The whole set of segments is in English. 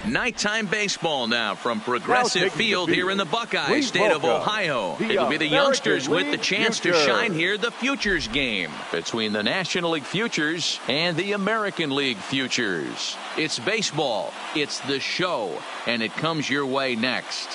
Nighttime baseball now from Progressive Field here in the Buckeye State of Ohio. It'll be the youngsters with the chance to shine here, the Futures game between the National League Futures and the American League Futures. It's baseball, it's the show, and it comes your way next.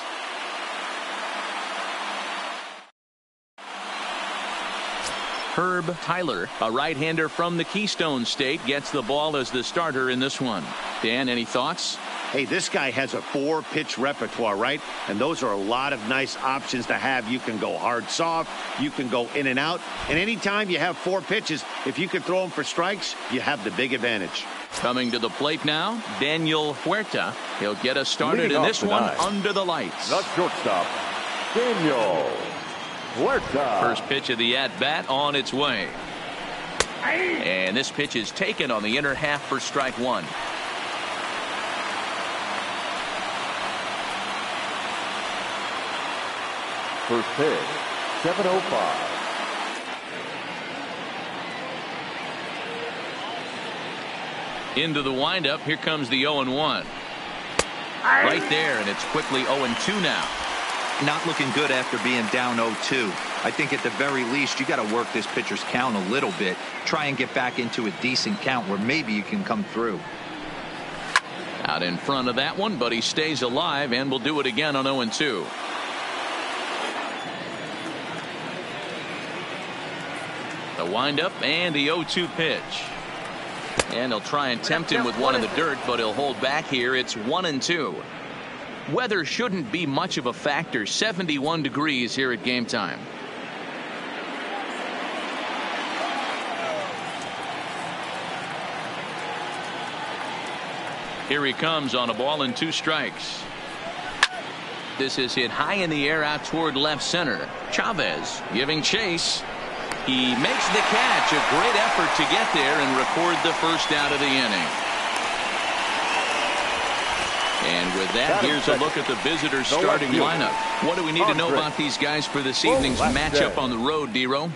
Herb Tyler, a right-hander from the Keystone State, gets the ball as the starter in this one. Dan, any thoughts? Hey, this guy has a 4-pitch repertoire, right? And those are a lot of nice options to have. You can go hard, soft. You can go in and out. And anytime you have 4 pitches, if you can throw them for strikes, you have the big advantage. Coming to the plate now, Daniel Huerta. He'll get us started in this one under the lights. The shortstop, Daniel Huerta. First pitch of the at-bat on its way. And this pitch is taken on the inner half for strike one. First pitch, 7:05. Into the windup. Here comes the 0-1. Right there, and it's quickly 0-2 now. Not looking good after being down 0-2. I think at the very least you got to work this pitcher's count a little bit. Try and get back into a decent count where maybe you can come through. Out in front of that one, but he stays alive and will do it again on 0-2. The windup and the 0-2 pitch. And they'll try and tempt him with one in the dirt, but he'll hold back here. It's 1-2. Weather shouldn't be much of a factor. 71 degrees here at game time. Here he comes on a ball and 2 strikes. This is hit high in the air out toward left center. Chavez giving chase. He makes the catch. A great effort to get there and record the first out of the inning. And with that, here's a look at the visitors' starting lineup. What do we need to know about these guys for this evening's matchup on the road, D-Row?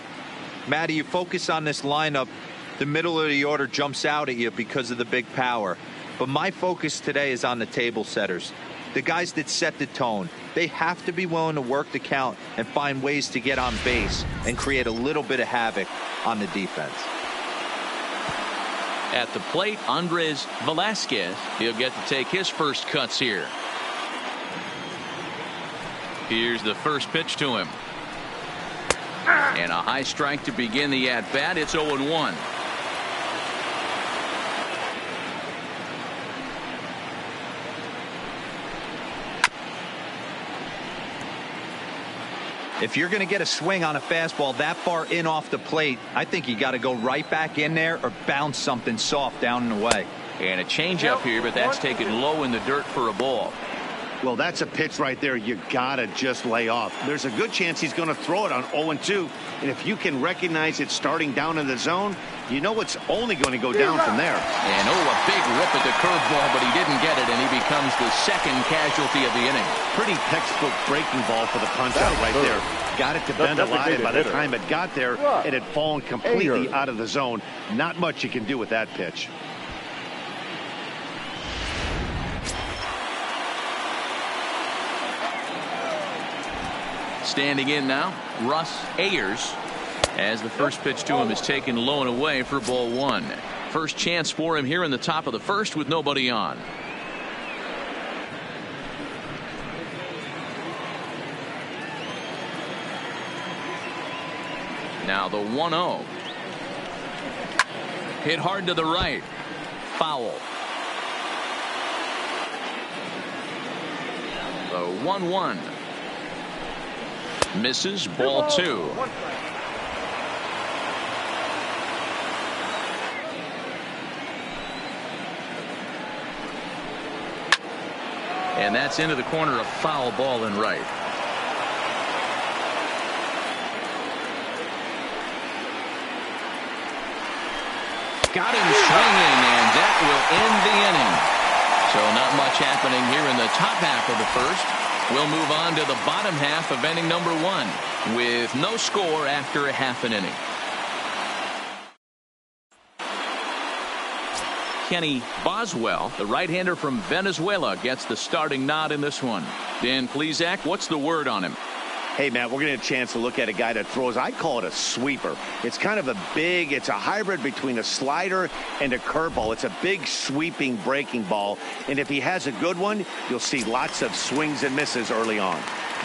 Matty, you focus on this lineup. The middle of the order jumps out at you because of the big power. But my focus today is on the table setters. The guys that set the tone. They have to be willing to work the count and find ways to get on base and create a little bit of havoc on the defense. At the plate, Andres Velasquez. He'll get to take his first cuts here. Here's the first pitch to him. And a high strike to begin the at-bat. It's 0-1. If you're going to get a swing on a fastball that far in off the plate, I think you got to go right back in there or bounce something soft down and away. And a changeup here, but that's taken low in the dirt for a ball. Well, that's a pitch right there you got to just lay off. There's a good chance he's going to throw it on 0-2. And if you can recognize it starting down in the zone, you know it's only going to go down from there. And a big rip at the curveball, but he didn't get it, and he becomes the second casualty of the inning. Pretty textbook breaking ball for the punch out right there. Got it to bend a lot, and by the time it got there, it had fallen completely out of the zone. Not much you can do with that pitch. Standing in now, Russ Ayers, as the first pitch to him is taken low and away for ball 1. First chance for him here in the top of the first with nobody on. Now the 1-0. Hit hard to the right. Foul. The 1-1. Misses, ball 2. And that's into the corner, a foul ball in right. Got him swinging, and that will end the inning. So not much happening here in the top half of the first. We'll move on to the bottom half of inning number 1 with no score after a half an inning. Kenny Boswell, the right-hander from Venezuela, gets the starting nod in this one. Dan Plesac, what's the word on him? Hey, Matt, we're going to get a chance to look at a guy that throws, I call it a sweeper. It's kind of it's a hybrid between a slider and a curveball. It's a big sweeping breaking ball. And if he has a good one, you'll see lots of swings and misses early on.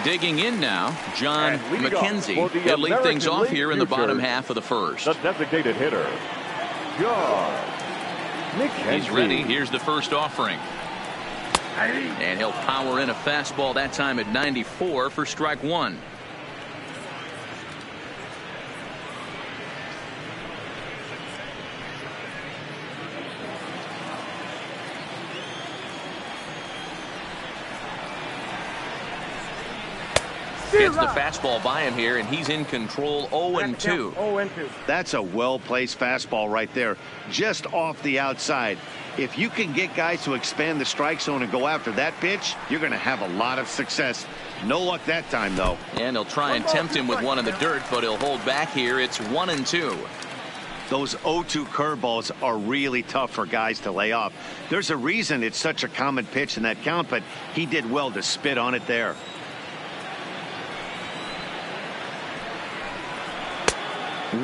Digging in now, John McKenzie. He'll lead things off here in the bottom half of the first. The designated hitter, John McKenzie. He's ready. Here's the first offering. And he'll power in a fastball that time at 94 for strike one. Gets the fastball by him here, and he's in control. 0-2. That's a well-placed fastball right there, just off the outside. If you can get guys to expand the strike zone and go after that pitch, you're going to have a lot of success. No luck that time, though. And he'll try and tempt him with one in the dirt, but he'll hold back here. It's 1-2. Those 0-2 curveballs are really tough for guys to lay off. There's a reason it's such a common pitch in that count, but he did well to spit on it there.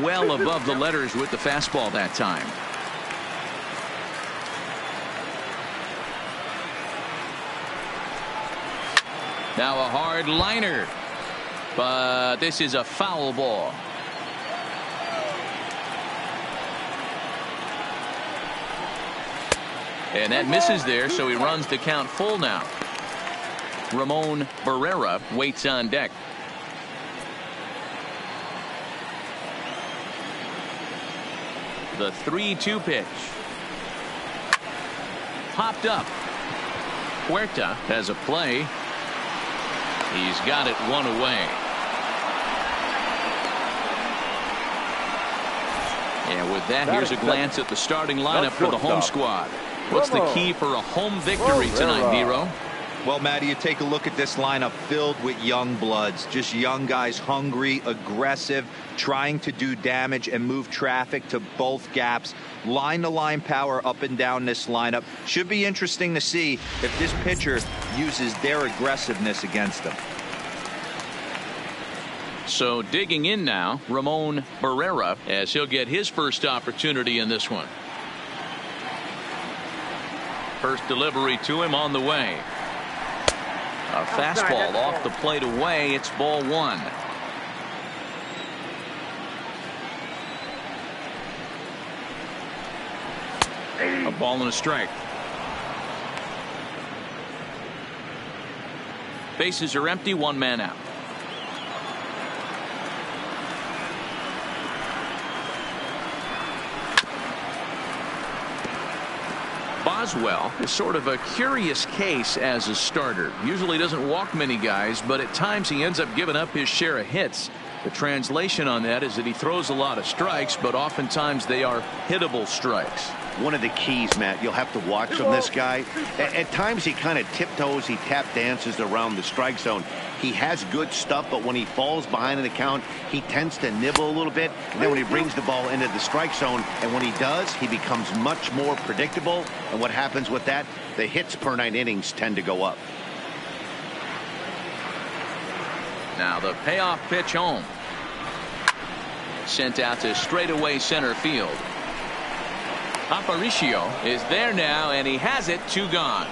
Well above the letters with the fastball that time. Now a hard liner, but this is a foul ball. And that misses there, so he runs the count full now. Ramon Barrera waits on deck. The 3-2 pitch. Popped up. Huerta has a play. He's got it one away. And with that, here's a glance at the starting lineup for the home squad. What's the key for a home victory tonight, Nero? Well, Matty, you take a look at this lineup filled with young bloods, just young guys, hungry, aggressive, trying to do damage and move traffic to both gaps. Line-to-line power up and down this lineup. Should be interesting to see if this pitcher uses their aggressiveness against them. So digging in now, Ramon Barrera, as he'll get his first opportunity in this one. First delivery to him on the way. A fastball off the plate away. It's ball one. A ball and a strike. Bases are empty. One man out. Boswell is sort of a curious case as a starter. Usually doesn't walk many guys, but at times he ends up giving up his share of hits. The translation on that is that he throws a lot of strikes, but oftentimes they are hittable strikes. One of the keys, Matt, you'll have to watch from this guy. At times he kind of tiptoes, he tap dances around the strike zone. He has good stuff, but when he falls behind in the count, he tends to nibble a little bit. And then when he brings the ball into the strike zone, and when he does, he becomes much more predictable. And what happens with that? The hits per 9 innings tend to go up. Now the payoff pitch home. Sent out to straightaway center field. Aparicio is there now, and he has it. 2 gone.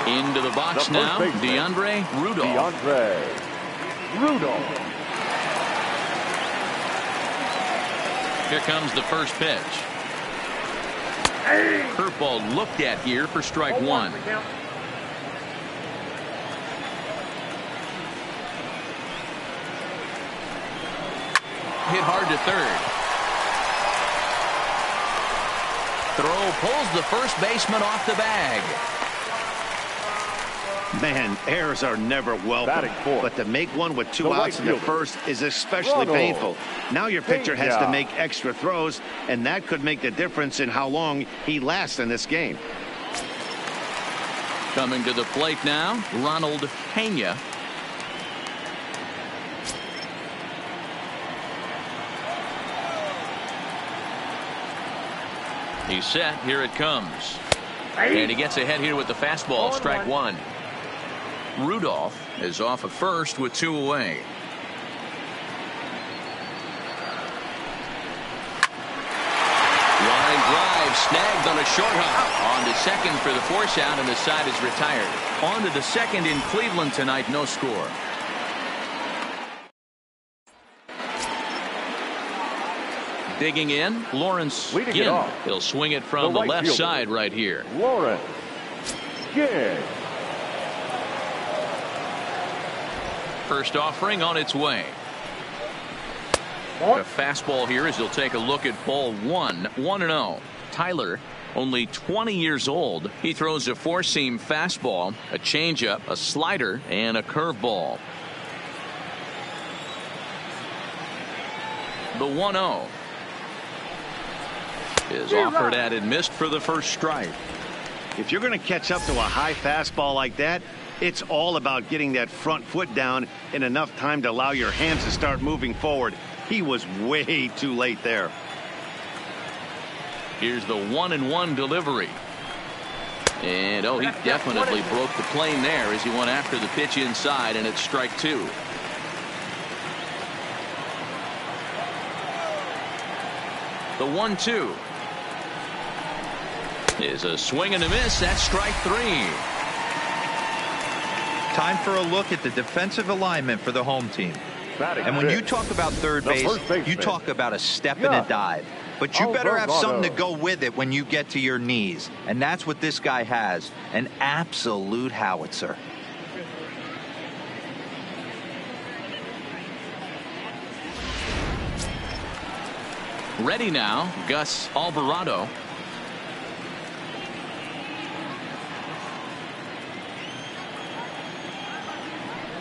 Into the box now, DeAndre Rudolph. Here comes the first pitch. Curveball looked at here for strike one. Hit hard to third. Throw pulls the first baseman off the bag. Man, errors are never welcome, but to make one with 2 outs in the first is especially painful. Now your pitcher has to make extra throws, and that could make the difference in how long he lasts in this game. Coming to the plate now, Ronald Pena. He's set. Here it comes. And he gets ahead here with the fastball. Strike one. Rudolph is off at first with 2 away. Line drive snagged on a short hop. On to second for the force out, and the side is retired. On to the second in Cleveland tonight. No score. Digging in, Lawrence Ginn. He'll swing it from the left side right here. Lawrence Ginn. First offering on its way. A fastball here as he'll take a look at ball 1. 1-0. Tyler, only 20 years old. He throws a 4-seam fastball, a changeup, a slider, and a curveball. The 1-0 is offered at and missed for the first strike. If you're going to catch up to a high fastball like that, it's all about getting that front foot down in enough time to allow your hands to start moving forward. He was way too late there. Here's the 1-1 delivery. And oh, he definitely broke the plane there as he went after the pitch inside, and it's strike 2. The 1-2 is a swing and a miss. That's strike 3. Time for a look at the defensive alignment for the home team. And when you talk about third base, you talk about a step and a dive. But you better have something to go with it when you get to your knees. And that's what this guy has. An absolute howitzer. Ready now, Gus Alvarado.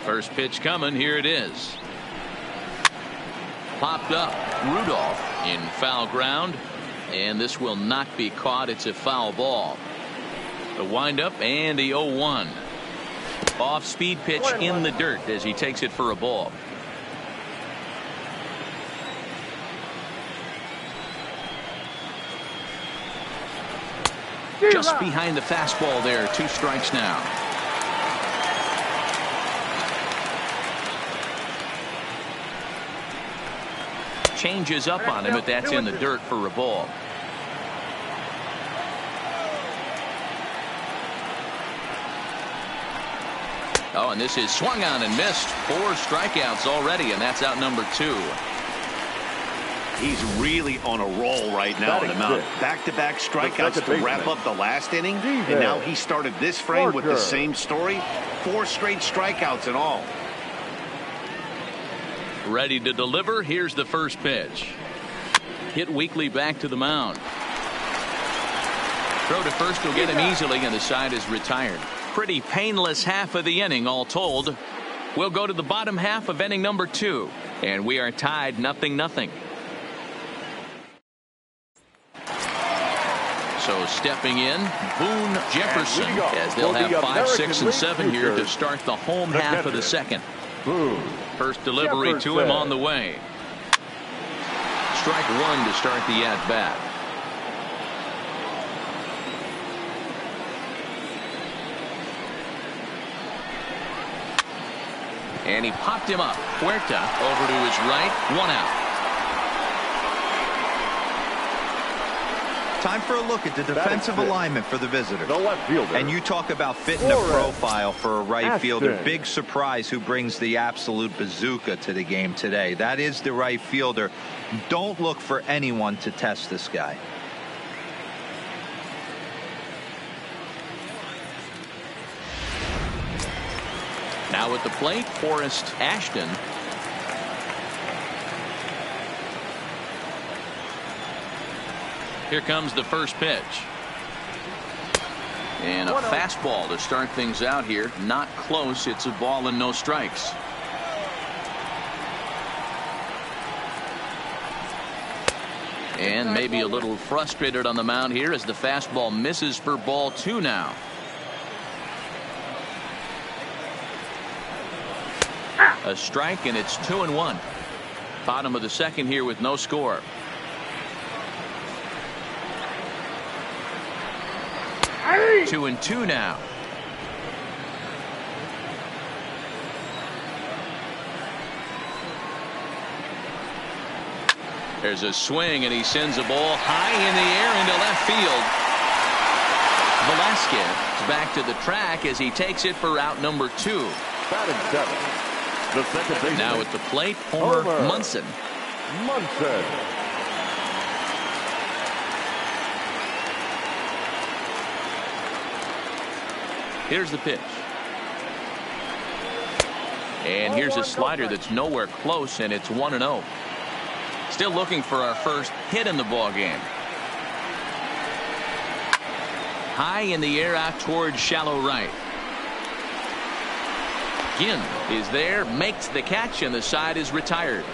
First pitch coming. Here it is. Popped up. Rudolph in foul ground. And this will not be caught. It's a foul ball. The windup and the 0-1. Off speed pitch in the dirt as he takes it for a ball. Just behind the fastball there. 2 strikes now. Changes up on him, but that's in the dirt for a ball. Oh, and this is swung on and missed. 4 strikeouts already, and that's out number 2. He's really on a roll right now on the mound. Back-to-back strikeouts to wrap up the last inning, and now he started this frame with the same story. 4 straight strikeouts in all. Ready to deliver. Here's the first pitch. Hit weakly back to the mound. Throw to first will get him easily, and the side is retired. Pretty painless half of the inning all told. We'll go to the bottom half of inning number 2, and we are tied 0-0. So stepping in, Boone Jefferson, as they'll have 5, 6, and 7 here to start the home half of the second. First delivery to him on the way. Strike 1 to start the at-bat. And he popped him up. Huerta over to his right. 1 out. Time for a look at the defensive alignment for the visitors. The left fielder. And you talk about fitting a profile for a right fielder. Big surprise who brings the absolute bazooka to the game today. That is the right fielder. Don't look for anyone to test this guy. Now at the plate, Forrest Ashton. Here comes the first pitch. And a fastball to start things out here. Not close. It's a ball and no strikes. And maybe a little frustrated on the mound here as the fastball misses for ball 2 now. A strike, and it's 2-1. Bottom of the second here with no score. 2-2 now. There's a swing, and he sends a ball high in the air into left field. Velasquez back to the track as he takes it for out number 2. Batting 7. The second baseman. Now at the plate, Homer Munson. Here's the pitch. And here's a slider that's nowhere close, and it's 1-0. Still looking for our first hit in the ball game. High in the air out towards shallow right. Ginn is there, makes the catch, and the side is retired.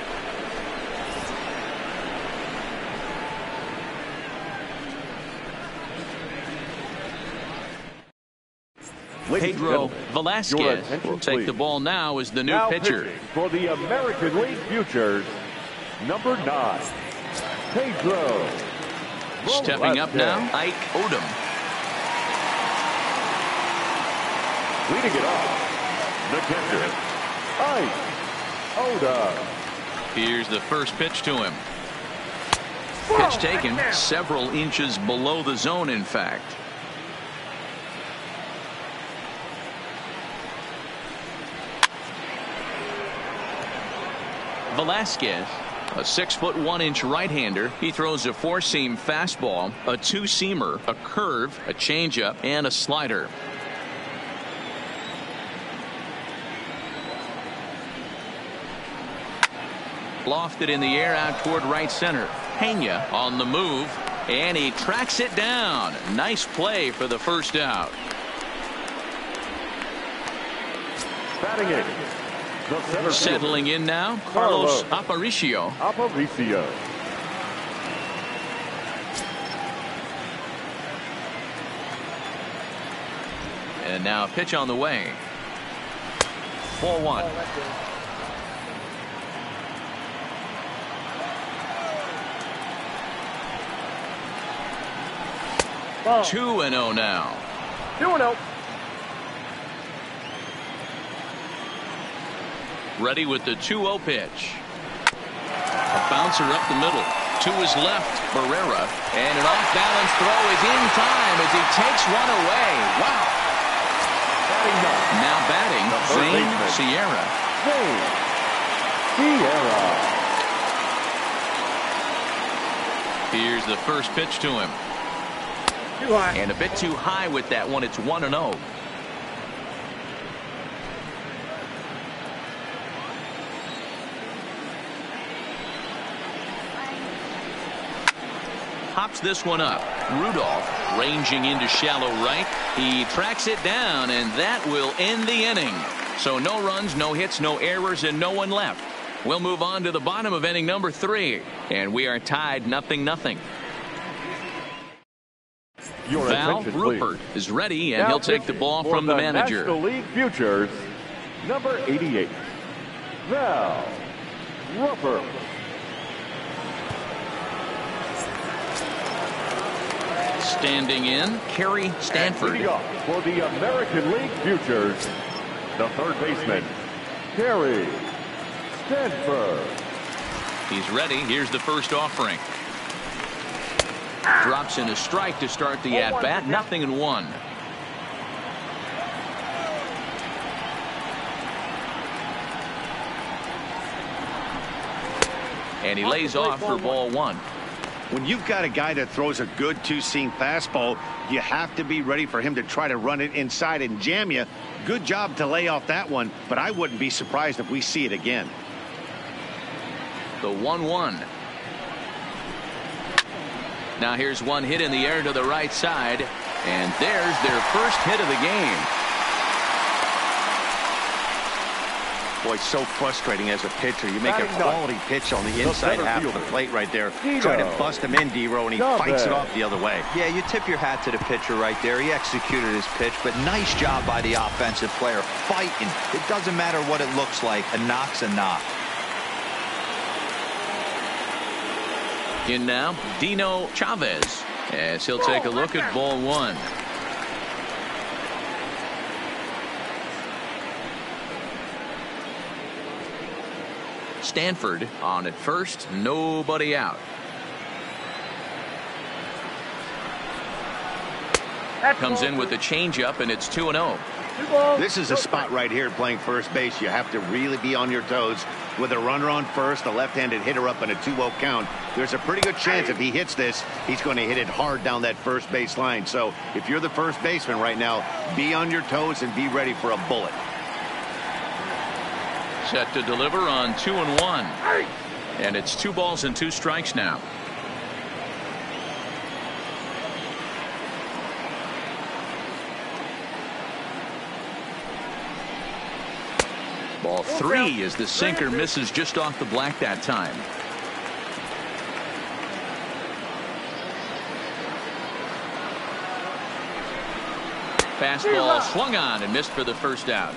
Pedro Velasquez will take the ball now as the new pitcher. For the American League Futures, number 9, Pedro. Stepping up now, Ike Odom. Leading it off, the catcher, Ike Odom. Here's the first pitch to him. Pitch taken several inches below the zone, in fact. Velasquez, a 6'1" right-hander. He throws a four-seam fastball, a two-seamer, a curve, a changeup, and a slider. Lofted in the air out toward right center. Pena on the move, and he tracks it down. Nice play for the first out. Batting it. Settling in now, Carlos Aparicio. And now a pitch on the way. 4-1. Ball. 2-0 now. 2-0. Ready with the 2-0 pitch. A bouncer up the middle. To his left, Barrera. And an off-balance throw is in time as he takes one away. Wow. Now batting, Zane Sierra. Here's the first pitch to him. And a bit too high with that one. It's 1-0. Hops this one up. Rudolph ranging into shallow right. He tracks it down, and that will end the inning. So no runs, no hits, no errors, and no one left. We'll move on to the bottom of inning number 3, and we are tied 0-0. Val Rupert is ready, and he'll take the ball from the manager. National League Futures, number 88, Val Rupert. Standing in, Kerry Stanford. For the American League Futures, the third baseman, Kerry Stanford. He's ready. Here's the first offering. Drops in a strike to start the at-bat. 0-1. And he lays off for ball 1. When you've got a guy that throws a good two-seam fastball, you have to be ready for him to try to run it inside and jam you. Good job to lay off that one, but I wouldn't be surprised if we see it again. The 1-1. Now here's one hit in the air to the right side, and there's their first hit of the game. Boy, so frustrating as a pitcher. You make a quality pitch on the inside half of the plate right there. Try to bust him in, D-Row, and he fights it off the other way. Yeah, you tip your hat to the pitcher right there. He executed his pitch, but nice job by the offensive player. Fighting. It doesn't matter what it looks like. A knock's a knock. In now, Dino Chavez, as he'll take a look at ball 1. Stanford on at first, nobody out. Comes in with the changeup, and it's 2-0. This is a spot right here playing first base. You have to really be on your toes. With a runner on first, a left-handed hitter up in a 2-0 count, there's a pretty good chance if he hits this, he's going to hit it hard down that first base line. So if you're the first baseman right now, be on your toes and be ready for a bullet. Set to deliver on 2-1. And it's 2 balls and 2 strikes now. Ball 3 as the sinker misses just off the black that time. Fastball swung on and missed for the first out.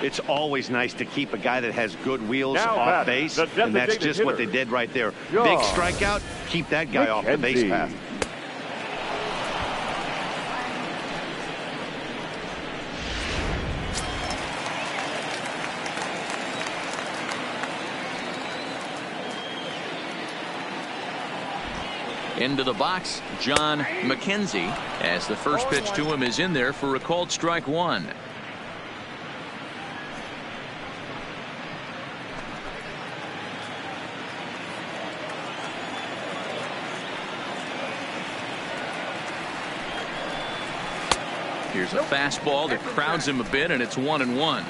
It's always nice to keep a guy that has good wheels off base, and that's just what they did right there. Big strikeout, keep that guy off the base path. Into the box, John McKenzie, as the first pitch to him is in there for a called strike 1. Here's a fastball that crowds him a bit, and it's 1-1.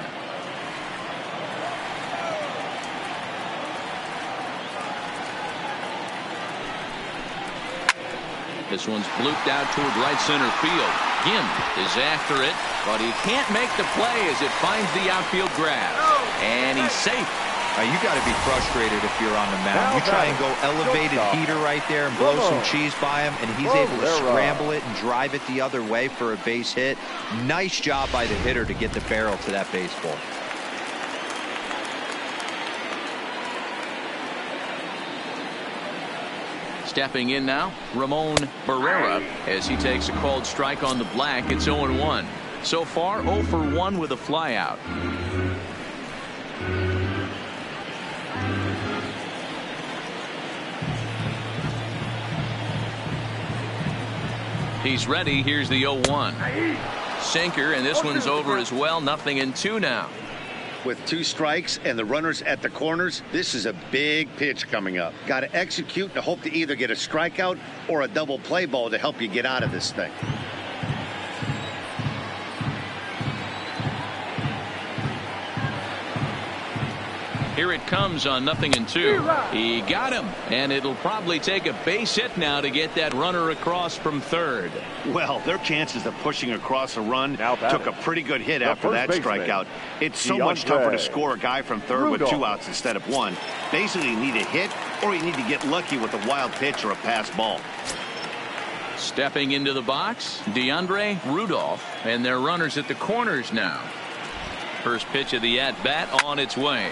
This one's blooped out toward right center field. Gim is after it, but he can't make the play as it finds the outfield grass. And he's safe. You got to be frustrated if you're on the mound. You try and go elevated heater right there and blow some cheese by him, and he's able to scramble it and drive it the other way for a base hit. Nice job by the hitter to get the barrel to that baseball. Stepping in now, Ramon Barrera, as he takes a called strike on the black. It's 0-1. So far, 0 for 1 with a flyout. He's ready. Here's the 0-1. Sinker, and this one's over as well. 0-2 now. With 2 strikes and the runners at the corners, this is a big pitch coming up. Got to execute and hope to either get a strikeout or a double play ball to help you get out of this thing. Here it comes on 0-2. He got him, and it'll probably take a base hit now to get that runner across from third. Well, their chances of pushing across a run took a pretty good hit after that strikeout. It's so much tougher to score a guy from third with 2 outs instead of 1. Basically, you need a hit or you need to get lucky with a wild pitch or a pass ball. Stepping into the box, DeAndre Rudolph, and their runners at the corners now. First pitch of the at-bat on its way.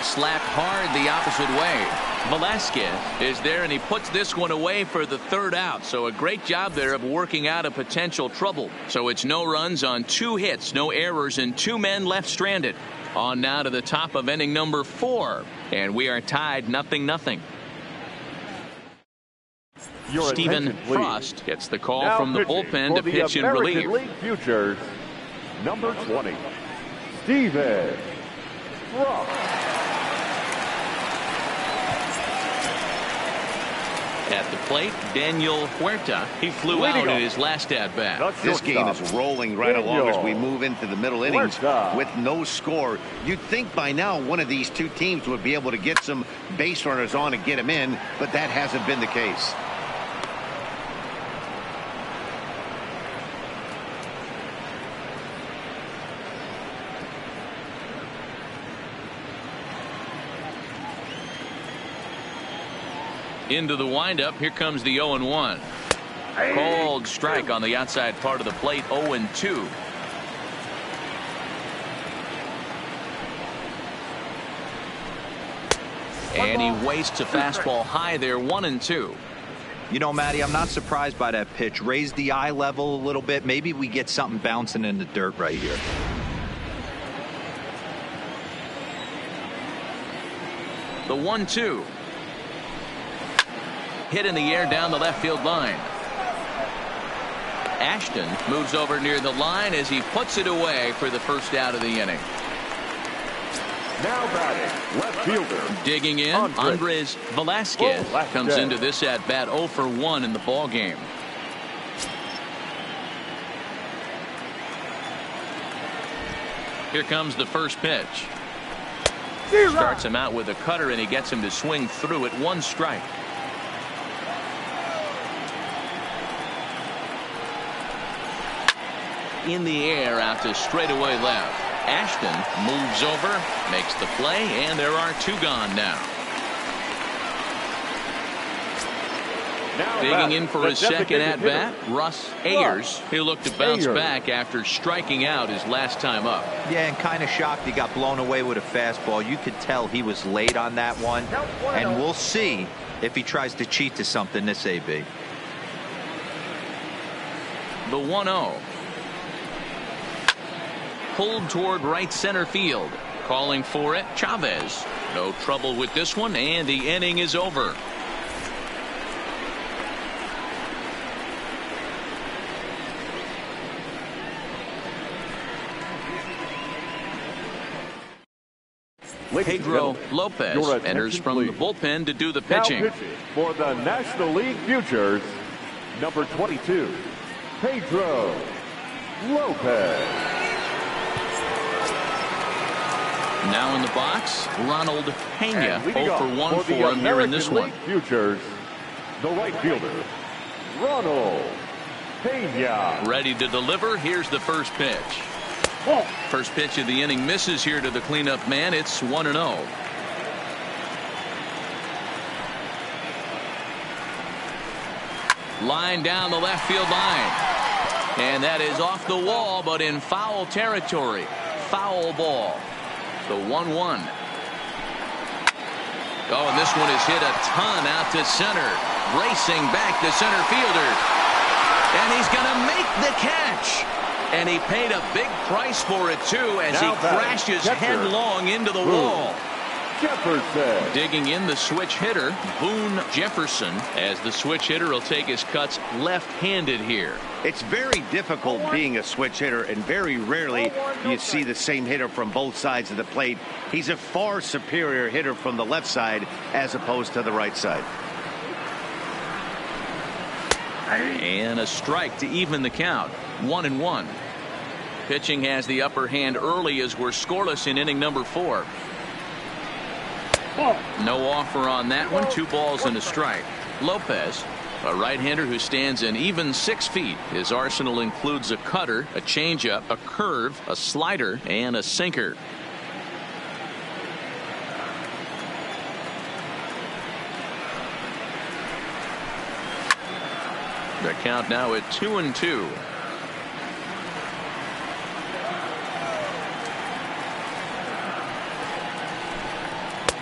Slapped hard the opposite way. Velasquez is there, and he puts this one away for the third out. So a great job there of working out a potential trouble. So it's no runs on 2 hits, no errors, and 2 men left stranded. On now to the top of inning number 4, and we are tied 0-0. Stephen Frost gets the call now from the bullpen to pitch in relief. League Futures, number 20, Stephen Frost. At the plate, Daniel Huerta. He flew out in his last at-bat. This game is rolling right along as we move into the middle innings with no score. You'd think by now one of these two teams would be able to get some base runners on and get them in, but that hasn't been the case. Into the windup. Here comes the 0-1. Called strike on the outside part of the plate. 0-2. And he wastes a fastball high there. 1-2. You know, Matty, I'm not surprised by that pitch. Raise the eye level a little bit. Maybe we get something bouncing in the dirt right here. The 1-2. Hit in the air down the left field line. Ashton moves over near the line as he puts it away for the first out of the inning. Now batting, left fielder. Digging in, Andres Velasquez comes into this at bat 0 for 1 in the ball game. Here comes the first pitch. Starts him out with a cutter, and he gets him to swing through it. 1 strike. In the air out to straightaway left. Ashton moves over, makes the play, and there are 2 gone now. Digging in for his second at bat, Russ Ayers. He'll look to bounce back after striking out his last time up. Yeah, and kind of shocked he got blown away with a fastball. You could tell he was late on that one, and we'll see if he tries to cheat to something this AB. The 1-0. Pulled toward right center field. Calling for it, Chavez. No trouble with this one, and the inning is over. Pedro Lopez enters from the bullpen to do the pitching. Now pitching for the National League Futures, number 22, Pedro Lopez. Now in the box, Ronald Pena. 0 for 1 for him here in this one. Futures, the right fielder, Ronald Pena. Ready to deliver. Here's the first pitch. First pitch of the inning misses here to the cleanup man. It's 1-0. Line down the left field line. And that is off the wall, but in foul territory. Foul ball. The 1-1. Oh, and this one is hit a ton out to center. Racing back the center fielder. And he's going to make the catch. And he paid a big price for it, too, as he crashes headlong into the wall. Jefferson. Digging in the switch hitter, Boone Jefferson, as the switch hitter will take his cuts left-handed here. It's very difficult being a switch hitter, and very rarely you see the same hitter from both sides of the plate. He's a far superior hitter from the left side as opposed to the right side. And a strike to even the count. 1-1. Pitching has the upper hand early as we're scoreless in inning number 4. No offer on that one. 2 balls and a strike. Lopez, a right-hander who stands an even 6 feet. His arsenal includes a cutter, a changeup, a curve, a slider, and a sinker. The count now at 2-2.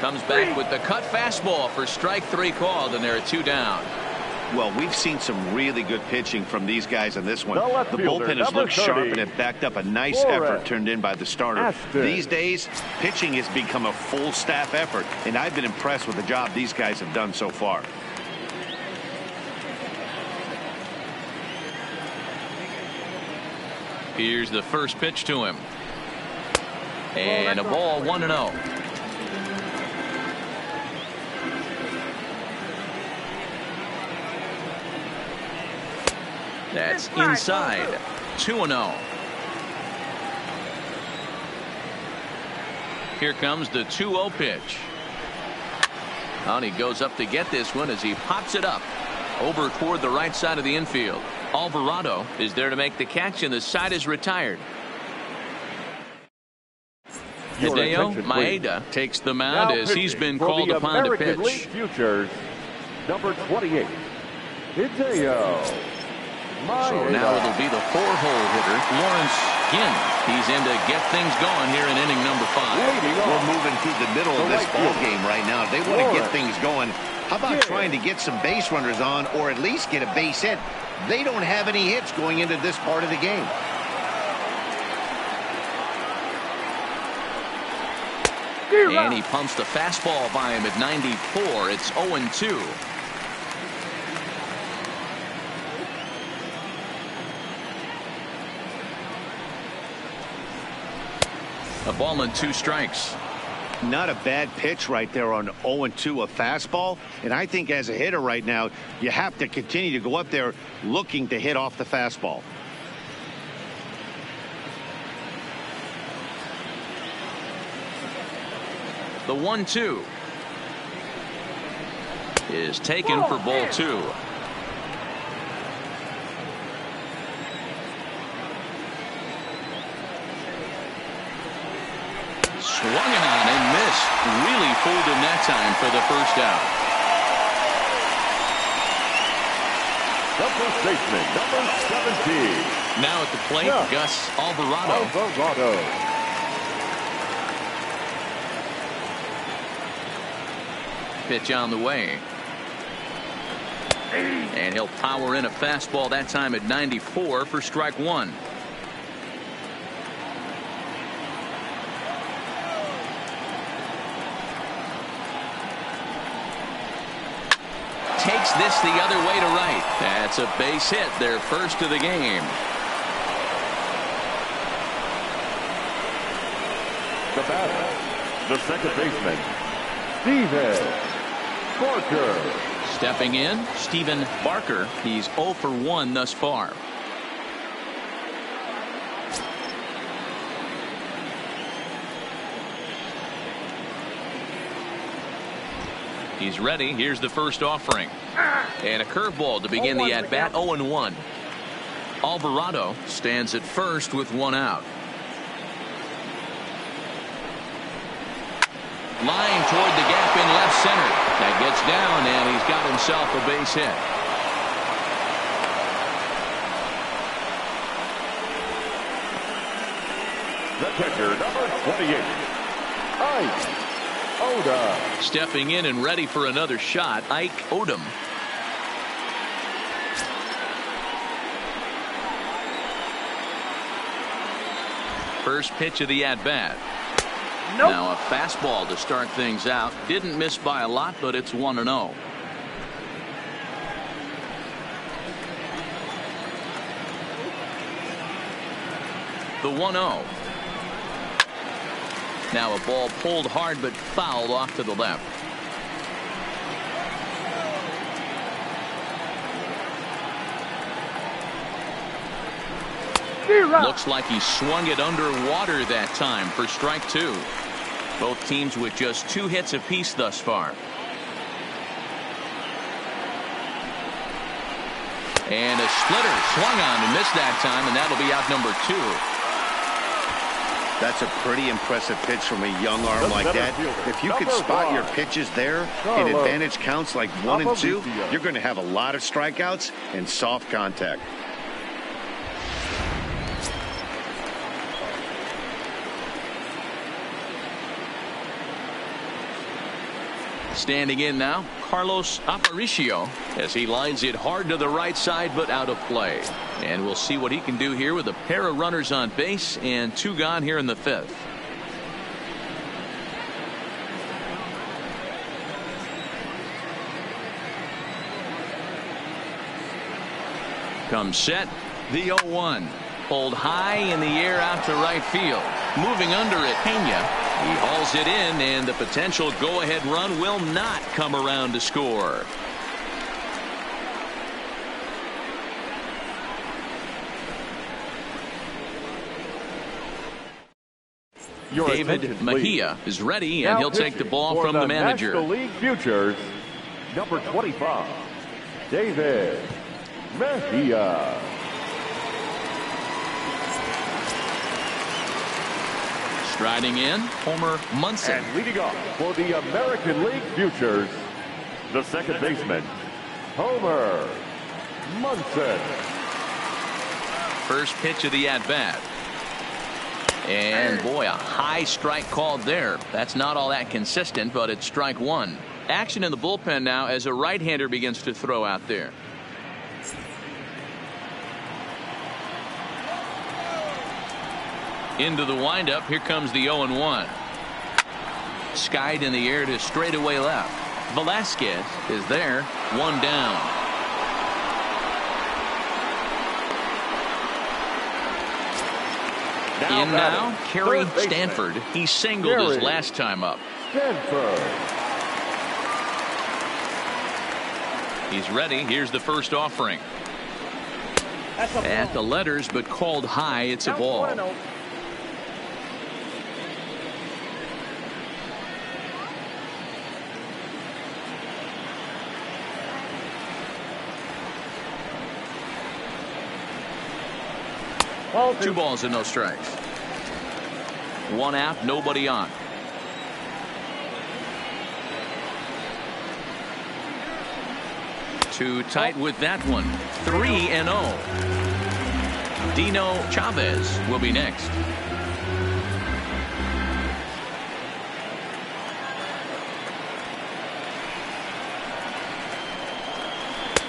Comes back with the cut fastball for strike 3 called, and there are 2 down. Well, we've seen some really good pitching from these guys in this one. The bullpen has looked sharp, and it backed up a nice effort turned in by the starter. Ashton. These days, pitching has become a full staff effort, and I've been impressed with the job these guys have done so far. Here's the first pitch to him. And a ball, 1-0. That's inside. 2-0. Here comes the 2-0 pitch. And he goes up to get this one as he pops it up over toward the right side of the infield. Alvarado is there to make the catch, and the side is retired. Hideo Maeda takes the mound as he's been called upon to pitch. League Futures, number 28, Hideo. So now it'll be the 4-hole hitter, Lawrence Ginn. He's in to get things going here in inning number 5. We're moving through the middle of this ball game right now. They want to get things going. How about trying to get some base runners on, or at least get a base hit? They don't have any hits going into this part of the game. And he pumps the fastball by him at 94. It's 0-2. A ball and 2 strikes. Not a bad pitch right there on 0-2, a fastball. And I think as a hitter right now, you have to continue to go up there looking to hit off the fastball. The 1-2 is taken for ball 2. Swung on and missed. Really fooled him that time for the first out. The first baseman, number 17. Now at the plate, Gus Alvarado. Pitch on the way. And he'll power in a fastball that time at 94 for strike 1. Takes this the other way to right. That's a base hit, their first of the game. The batter, the second baseman, Steven Barker. Stepping in, Stephen Barker. He's 0 for 1 thus far. He's ready. Here's the first offering. And a curveball to begin the at-bat. 0-1. Alvarado stands at first with 1 out. Line toward the gap in left center. That gets down, and he's got himself a base hit. The catcher, number 28, Ike Odom. Stepping in and ready for another shot, Ike Odom. First pitch of the at-bat. Now a fastball to start things out. Didn't miss by a lot, but it's 1-0. The 1-0. Now a ball pulled hard but fouled off to the left. Looks like he swung it underwater that time for strike 2. Both teams with just 2 hits apiece thus far. And a splitter swung on and missed that time, and that'll be out number 2. That's a pretty impressive pitch from a young arm like that. If you could spot your pitches there in advantage counts like 1 and 2, you're going to have a lot of strikeouts and soft contact. Standing in now, Carlos Aparicio, as he lines it hard to the right side but out of play. And we'll see what he can do here with a pair of runners on base and 2 gone here in the 5th. Comes set, the 0-1. Pulled high in the air out to right field. Moving under it, Pena. He hauls it in, and the potential go-ahead run will not come around to score. David Mejia is ready, and he'll take the ball from the manager. National League Futures, number 25, David Mejia. Striding in, Homer Munson. And leading off for the American League Futures, the second baseman, Homer Munson. First pitch of the at-bat. And boy, a high strike called there. That's not all that consistent, but it's strike 1. Action in the bullpen now as a right-hander begins to throw out there. Into the windup. Here comes the 0-1. Skied in the air to straightaway left. Velasquez is there. One down. Now Kerry Stanford. He singled his last time up. He's ready. Here's the first offering. At the letters, but called high. It's a ball. Two balls and no strikes. One out, nobody on. Too tight with that one. 3-0. Dino Chavez will be next.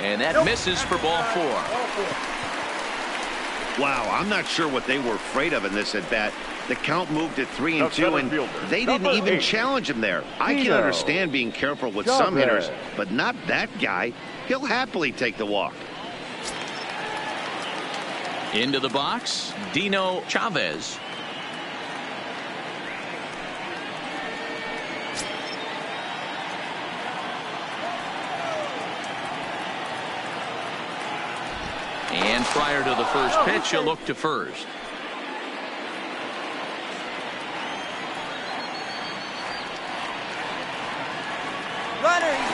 And that misses for ball 4. Wow, I'm not sure what they were afraid of in this at bat. The count moved to 3-2, and they didn't even challenge him there. I can understand being careful with some hitters, but not that guy. He'll happily take the walk. Into the box, Dino Chavez. And prior to the first pitch, he'll look to first.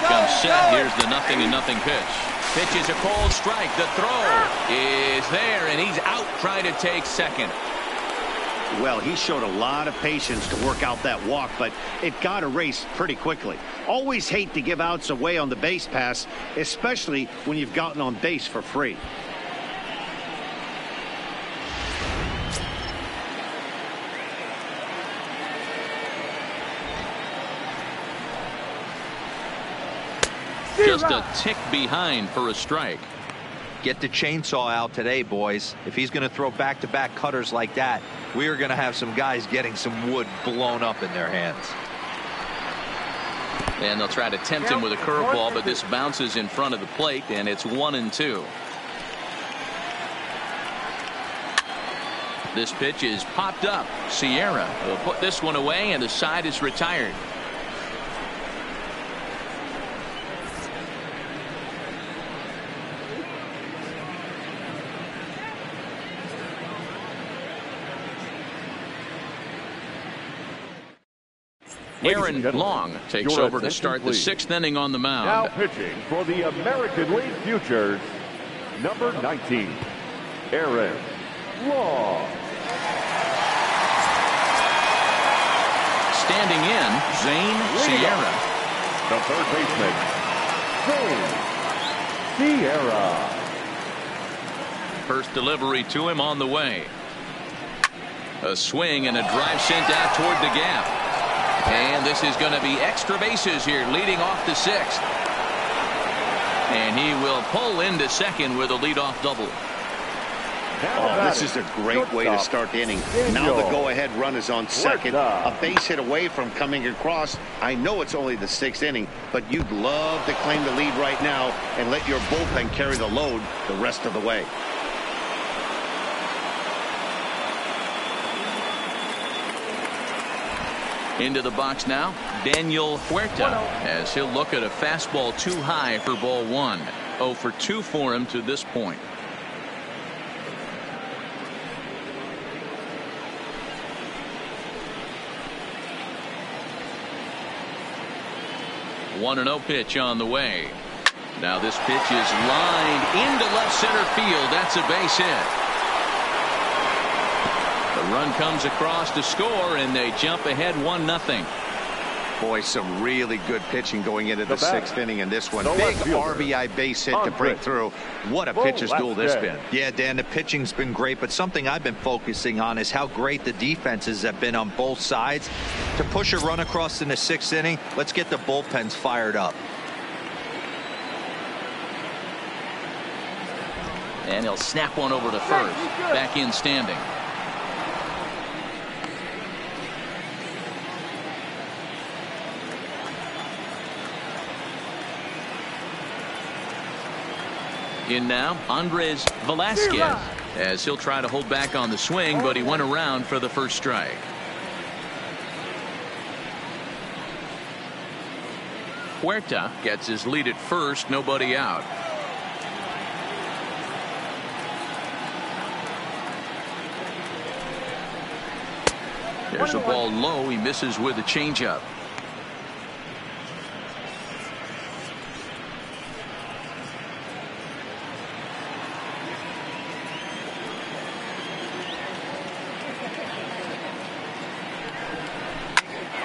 Comes set. Here's the 0-0 pitch. Pitch is a cold strike. The throw is there, and he's out trying to take second. Well, he showed a lot of patience to work out that walk, but it got erased pretty quickly. Always hate to give outs away on the base pass, especially when you've gotten on base for free. Just a tick behind for a strike. Get the chainsaw out today, boys. If he's going to throw back-to-back cutters like that, we are going to have some guys getting some wood blown up in their hands. And they'll try to tempt him with a curveball, but this bounces in front of the plate, and it's 1-2. This pitch is popped up. Sierra will put this one away, and the side is retired. Aaron Long takes over to start the 6th inning on the mound. Now pitching for the American League Futures, number 19, Aaron Long. Standing in, Zane Sierra. The third baseman, Zane Sierra. First delivery to him on the way. A swing and a drive sent out toward the gap. And this is going to be extra bases here, leading off the 6th. And he will pull into second with a leadoff double. Oh, this is a great way to start the inning. Now the go-ahead run is on second. A base hit away from coming across. I know it's only the 6th inning, but you'd love to claim the lead right now and let your bullpen carry the load the rest of the way. Into the box now, Daniel Huerta, as he'll look at a fastball too high for ball 1. 0 for 2 for him to this point. One 1-0 pitch on the way. Now this pitch is lined into left center field. That's a base hit. The run comes across to score, and they jump ahead 1-0. Boy, some really good pitching going into the 6th inning in this one. Big RBI base hit to break through. What a pitcher's duel this been. Yeah, Dan, the pitching's been great, but something I've been focusing on is how great the defenses have been on both sides. To push a run across in the 6th inning, let's get the bullpens fired up. And he'll snap one over to first. Back in standing. In now, Andres Velasquez, as he'll try to hold back on the swing, but he went around for the first strike. Huerta gets his lead at first, nobody out. There's a ball low. He misses with a changeup.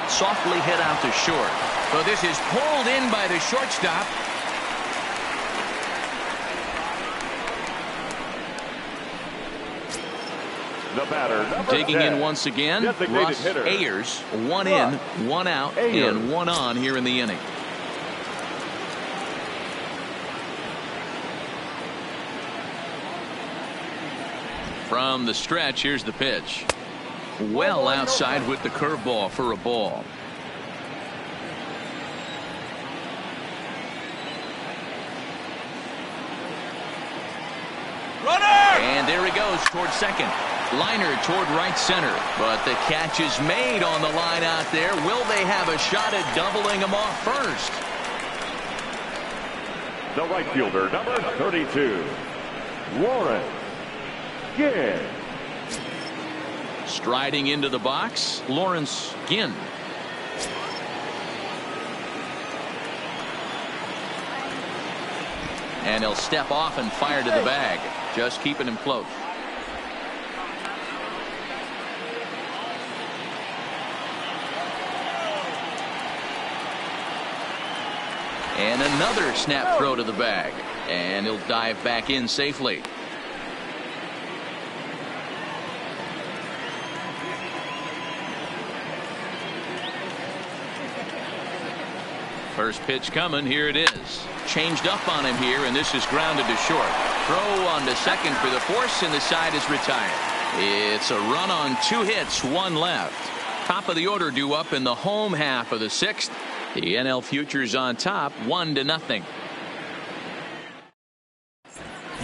Softly hit out to short. But this is pulled in by the shortstop. The batter, digging 10, in once again, Russ hitter. Ayers. One in, one out, and one on here in the inning. From the stretch, here's the pitch. Well outside with the curveball for a ball. Runner! And there he goes toward second. Liner toward right center, but the catch is made on the line out there. Will they have a shot at doubling him off first? The right fielder, number 32, Lawrence Ginn. Striding into the box, Lawrence Ginn. And he'll step off and fire to the bag, just keeping him close. And another snap throw to the bag, and he'll dive back in safely. First pitch coming. Here it is. Changed up on him here, and this is grounded to short. Throw on to second for the force, and the side is retired. It's a run on 2 hits, 1 left. Top of the order due up in the home half of the 6th. The NL Futures on top, 1-0.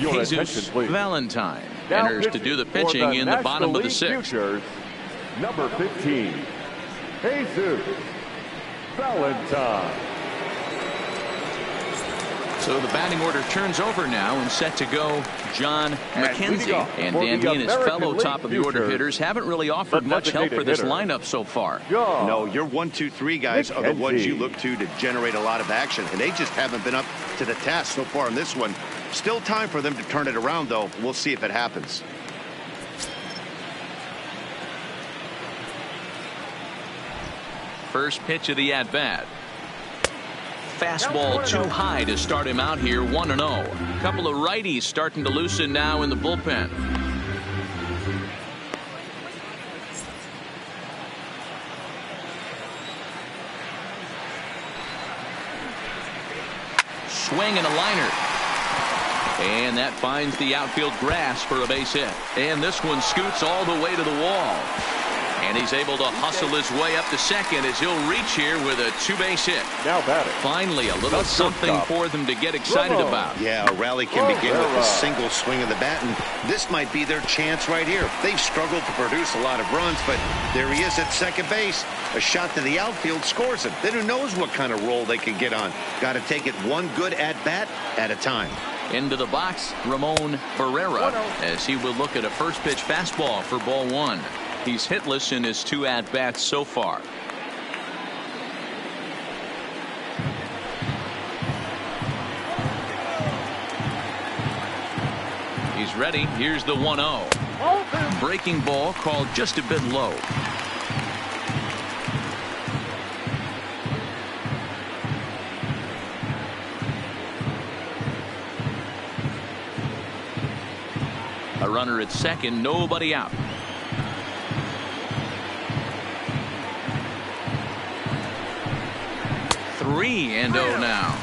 Jesus Valentine enters to do the pitching in the bottom of the 6th. Futures, number 15, Jesus Valentine. So the batting order turns over now, and set to go John McKenzie. And Dan Dean, his fellow top of the order hitters, haven't really offered much help for this lineup so far. No, your 1, 2, 3 guys are the ones you look to generate a lot of action, and they just haven't been up to the task so far in this one. Still time for them to turn it around, though. We'll see if it happens. First pitch of the at-bat. Fastball too high to start him out here, 1-0. Couple of righties starting to loosen now in the bullpen. Swing and a liner. And that finds the outfield grass for a base hit. And this one scoots all the way to the wall. And he's able to hustle his way up to second as he'll reach here with a 2-base hit. Now batting. Finally, a little something for them to get excited about. Yeah, a rally can begin with a single swing of the bat, and this might be their chance right here. They've struggled to produce a lot of runs, but there he is at second base. A shot to the outfield scores him. Then who knows what kind of role they can get on. Got to take it one good at-bat at a time. Into the box, Ramon Barrera, as he will look at a first pitch fastball for ball 1. He's hitless in his 2 at-bats so far. He's ready. Here's the 1-0. Breaking ball called just a bit low. A runner at second, nobody out. 3-0 now.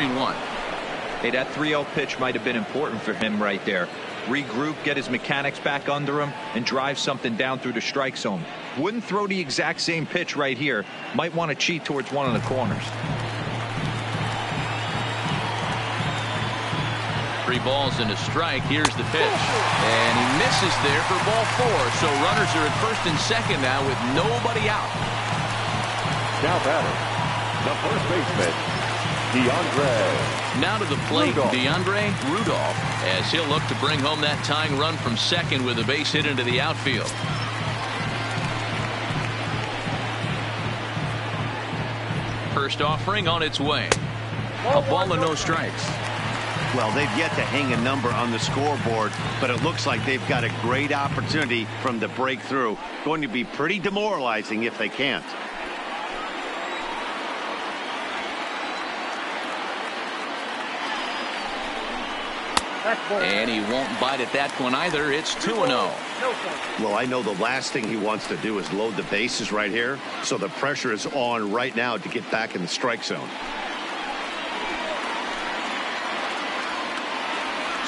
3-1. Hey, that 3-0 pitch might have been important for him right there. Regroup, get his mechanics back under him, and drive something down through the strike zone. Wouldn't throw the exact same pitch right here. Might want to cheat towards one of the corners. 3 balls and a strike. Here's the pitch. And he misses there for ball 4. So runners are at first and second now with nobody out. Now batter, the first baseman, DeAndre. Now to the plate, Rudolph. DeAndre Rudolph, as he'll look to bring home that tying run from second with a base hit into the outfield. First offering on its way. A ball and no strikes. Well, they've yet to hang a number on the scoreboard, but it looks like they've got a great opportunity from the breakthrough. Going to be pretty demoralizing if they can't. And he won't bite at that one either. It's 2-0. Well, I know the last thing he wants to do is load the bases right here, so the pressure is on right now to get back in the strike zone.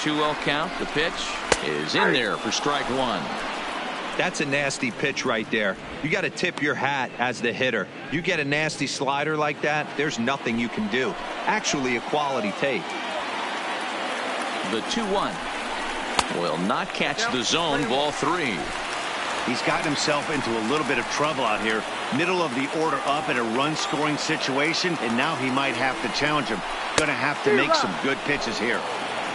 2-0 count. The pitch is in there for strike 1. That's a nasty pitch right there. You got to tip your hat as the hitter. You get a nasty slider like that, there's nothing you can do. Actually, a quality take. The 2-1 will not catch the zone. Ball 3. He's gotten himself into a little bit of trouble out here. Middle of the order up in a run-scoring situation, and now he might have to challenge him. Going to have to make some good pitches here.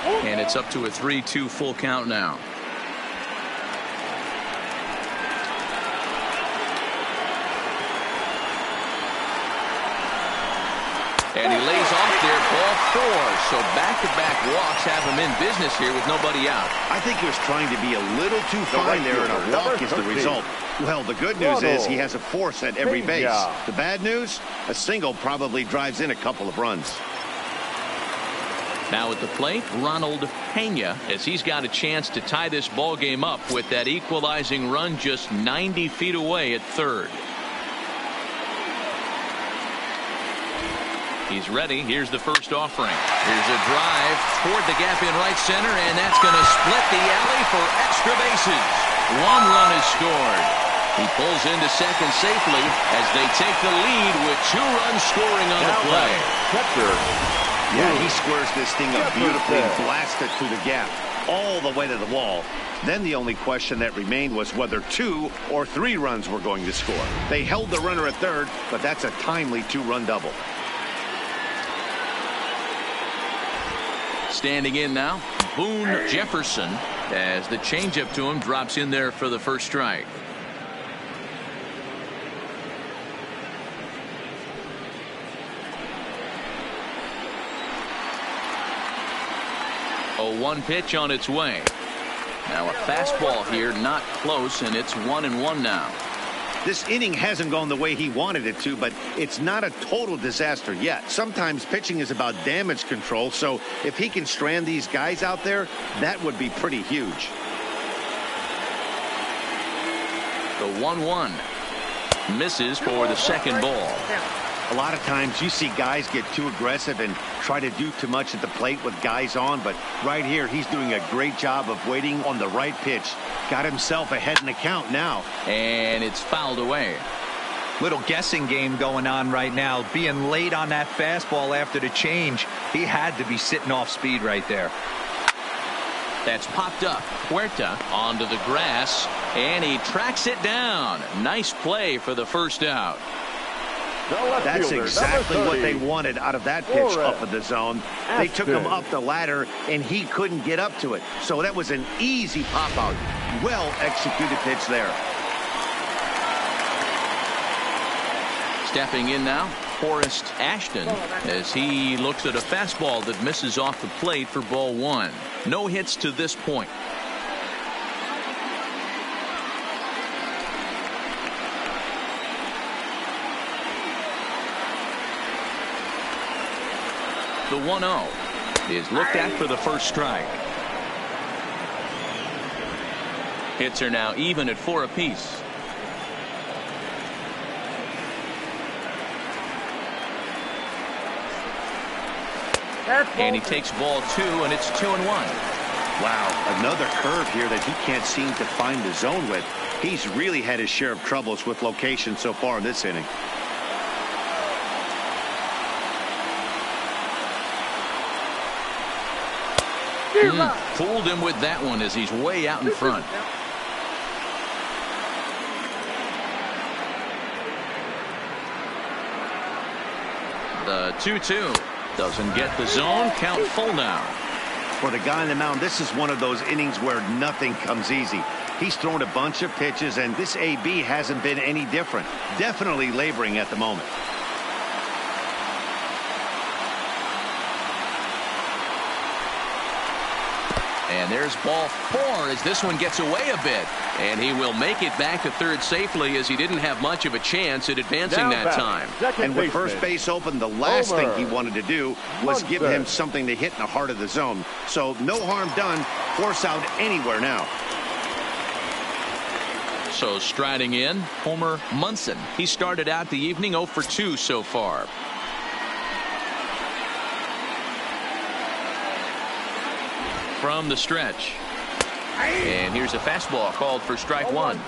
And it's up to a 3-2 full count now. And he lays off there, ball 4. So back-to-back walks have him in business here with nobody out. I think he was trying to be a little too fine there, and a walk is the result. Well, the good news is he has a force at every base. The bad news, a single probably drives in a couple of runs. Now at the plate, Ronald Pena, as he's got a chance to tie this ball game up with that equalizing run just 90 feet away at third. He's ready. Here's the first offering. Here's a drive toward the gap in right center, and that's going to split the alley for extra bases. 1 run is scored. He pulls into second safely as they take the lead with 2 runs scoring on the play. Yeah, he squares this thing up beautifully and blasts it through the gap all the way to the wall. Then the only question that remained was whether 2 or 3 runs were going to score. They held the runner at third, but that's a timely 2-run double. Standing in now, Boone Jefferson, as the changeup to him drops in there for the first strike. A 1 pitch on its way. Now a fastball here, not close, and it's 1-1 now. This inning hasn't gone the way he wanted it to, but it's not a total disaster yet. Sometimes pitching is about damage control, so if he can strand these guys out there, that would be pretty huge. The 1-1 misses for the second ball. A lot of times you see guys get too aggressive and try to do too much at the plate with guys on, but right here he's doing a great job of waiting on the right pitch. Got himself ahead in the count now. And it's fouled away. Little guessing game going on right now. Being late on that fastball after the change, he had to be sitting off speed right there. That's popped up. Huerta onto the grass, and he tracks it down. Nice play for the first out. That's exactly what they wanted out of that pitch up in the zone. They took him up the ladder, and he couldn't get up to it. So that was an easy pop-out. Well-executed pitch there. Stepping in now, Forrest Ashton, as he looks at a fastball that misses off the plate for ball 1. No hits to this point. The 1-0 is looked at for the first strike. Hits are now even at 4 apiece. And he takes ball 2, and it's 2-1. Wow, another curve here that he can't seem to find the zone with. He's really had his share of troubles with location so far in this inning. Fooled him with that one as he's way out in front. The 2-2 doesn't get the zone. Count full now. For the guy on the mound, this is one of those innings where nothing comes easy. He's thrown a bunch of pitches, and this AB hasn't been any different. Definitely laboring at the moment. And there's ball 4 as this one gets away a bit. And he will make it back to third safely as he didn't have much of a chance at advancing that time. And with first base open, the last thing he wanted to do was give him something to hit in the heart of the zone. So no harm done. Force out anywhere now. So striding in, Homer Munson. He started out the evening 0 for 2 so far. From the stretch. And here's a fastball called for strike 1.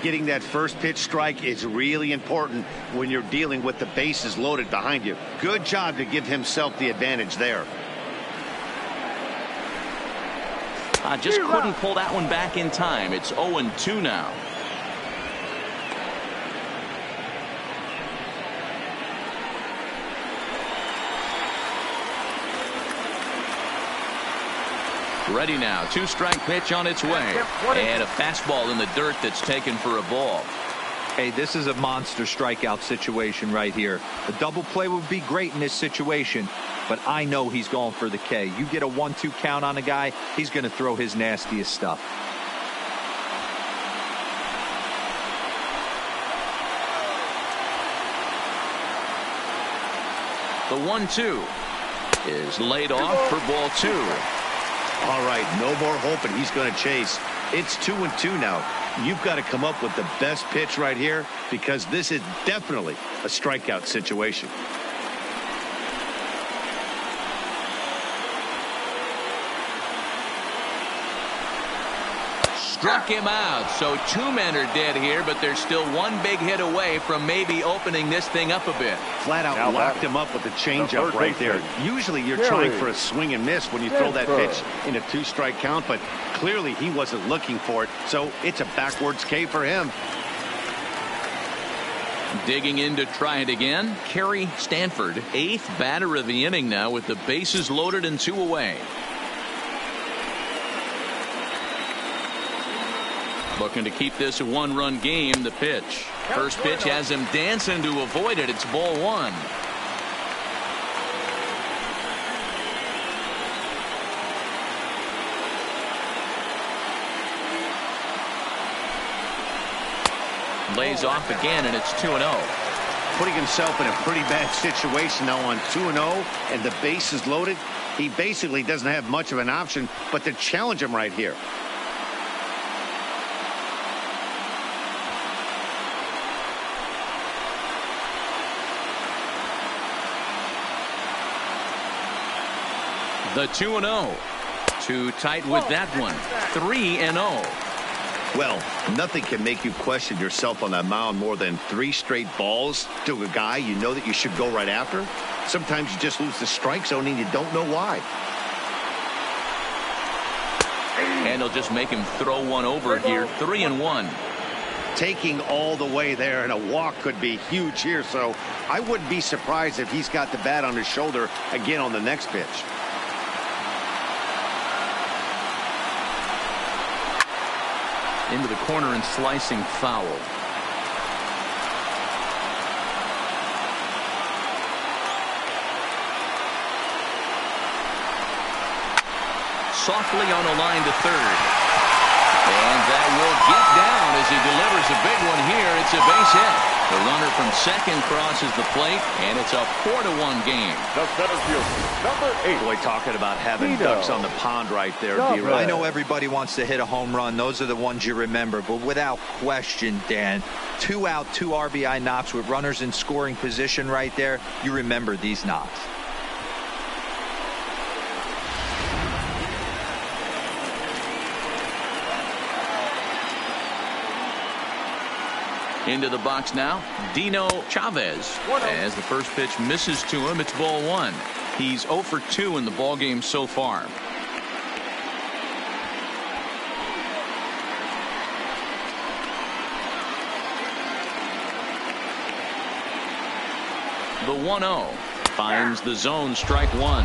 Getting that first pitch strike is really important when you're dealing with the bases loaded behind you. Good job to give himself the advantage there. Just couldn't pull that one back in time. It's 0-2 now. Ready now. 2-strike pitch on its way. And a fastball in the dirt that's taken for a ball. Hey, this is a monster strikeout situation right here. A double play would be great in this situation, but I know he's going for the K. You get a 1-2 count on a guy, he's going to throw his nastiest stuff. The 1-2 is laid off for ball 2. All right, no more hoping he's going to chase. It's 2-2 now. You've got to come up with the best pitch right here because this is definitely a strikeout situation. Struck him out. So 2 men are dead here, but there's still one big hit away from maybe opening this thing up a bit. Flat out locked him up with a changeup right there. Usually you're trying for a swing and miss when you throw that pitch in a 2-strike count, but clearly he wasn't looking for it, so it's a backwards K for him. Digging in to try it again, Kerry Stanford, 8th batter of the inning now with the bases loaded and 2 away. Looking to keep this a 1-run game. The pitch. First pitch has him dancing to avoid it. It's ball 1. Lays off again, and it's 2-0. Putting himself in a pretty bad situation now on 2-0, and the base is loaded. He basically doesn't have much of an option but to challenge him right here. The 2-0. Too tight with that one. 3-0. Well, nothing can make you question yourself on that mound more than 3 straight balls to a guy you know that you should go right after. Sometimes you just lose the strike zone and you don't know why. And they'll just make him throw one over here. 3-1. Taking all the way there, and a walk could be huge here, so I wouldn't be surprised if he's got the bat on his shoulder again on the next pitch. Into the corner and slicing foul. Softly on a line to third. And that will get down as he delivers a big one here. It's a base hit. The runner from second crosses the plate, and it's a 4-1 game. The center fielder, number 8. Boy, talking about having ducks on the pond right there. I know everybody wants to hit a home run. Those are the ones you remember. But without question, Dan, 2 out, 2 RBI knocks with runners in scoring position right there. You remember these knocks. Into the box now, Dino Chavez. As the first pitch misses to him, it's ball one. He's 0 for 2 in the ballgame so far. The 1-0 finds the zone, strike one.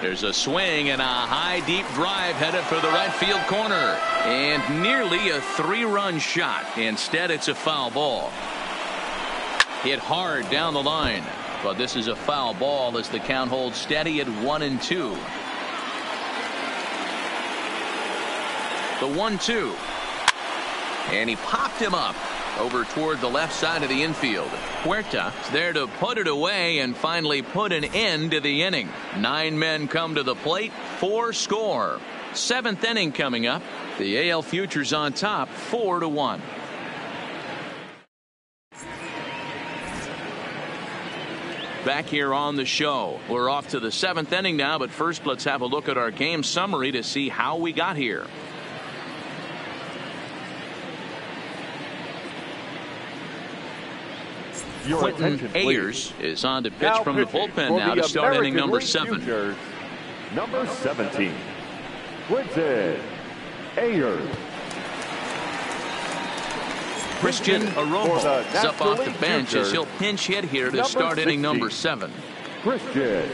There's a swing and a high deep drive headed for the right field corner, and nearly a 3-run shot. Instead, it's a foul ball. Hit hard down the line, but this is a foul ball as the count holds steady at 1-2. The 1-2, and he popped him up over toward the left side of the infield. Huerta is there to put it away and finally put an end to the inning. 9 men come to the plate, 4 score. 7th inning coming up. The AL Futures on top, 4-1. Back here on the show. We're off to the 7th inning now, but first let's have a look at our game summary to see how we got here. Quentin Ayers is on to pitch from the bullpen now to start inning number 7. Number 17, Quentin Ayers. Christian Arojo is up off the bench as he'll pinch hit here to start inning number 7. Christian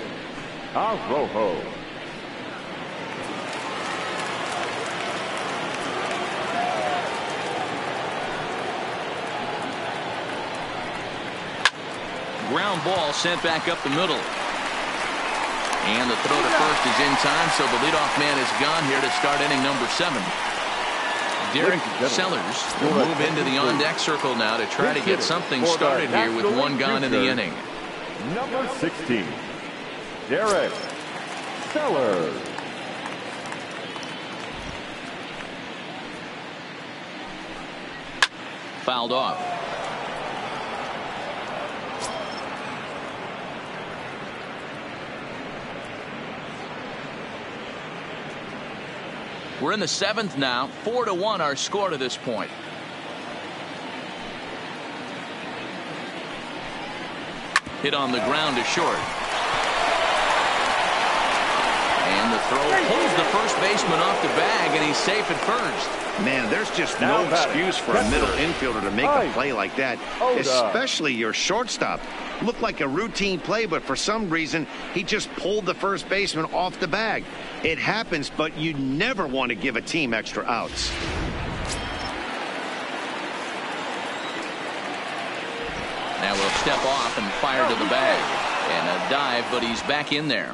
Arojo. Ground ball sent back up the middle. And the throw to first is in time, so the leadoff man is gone here to start inning number 7. Derek Sellers will move into the on-deck circle now to try to get something started here with 1 gone in the inning. Number 16, Derek Sellers. Fouled off. We're in the 7th now. 4-1 our score to this point. Hit on the ground to short. And the throw pulls the first baseman off the bag, and he's safe at first. Man, there's just no excuse for a middle infielder to make a play like that, especially your shortstop. Looked like a routine play, but for some reason, he just pulled the first baseman off the bag. It happens, but you never want to give a team extra outs. Now we'll step off and fire to the bag. And a dive, but he's back in there.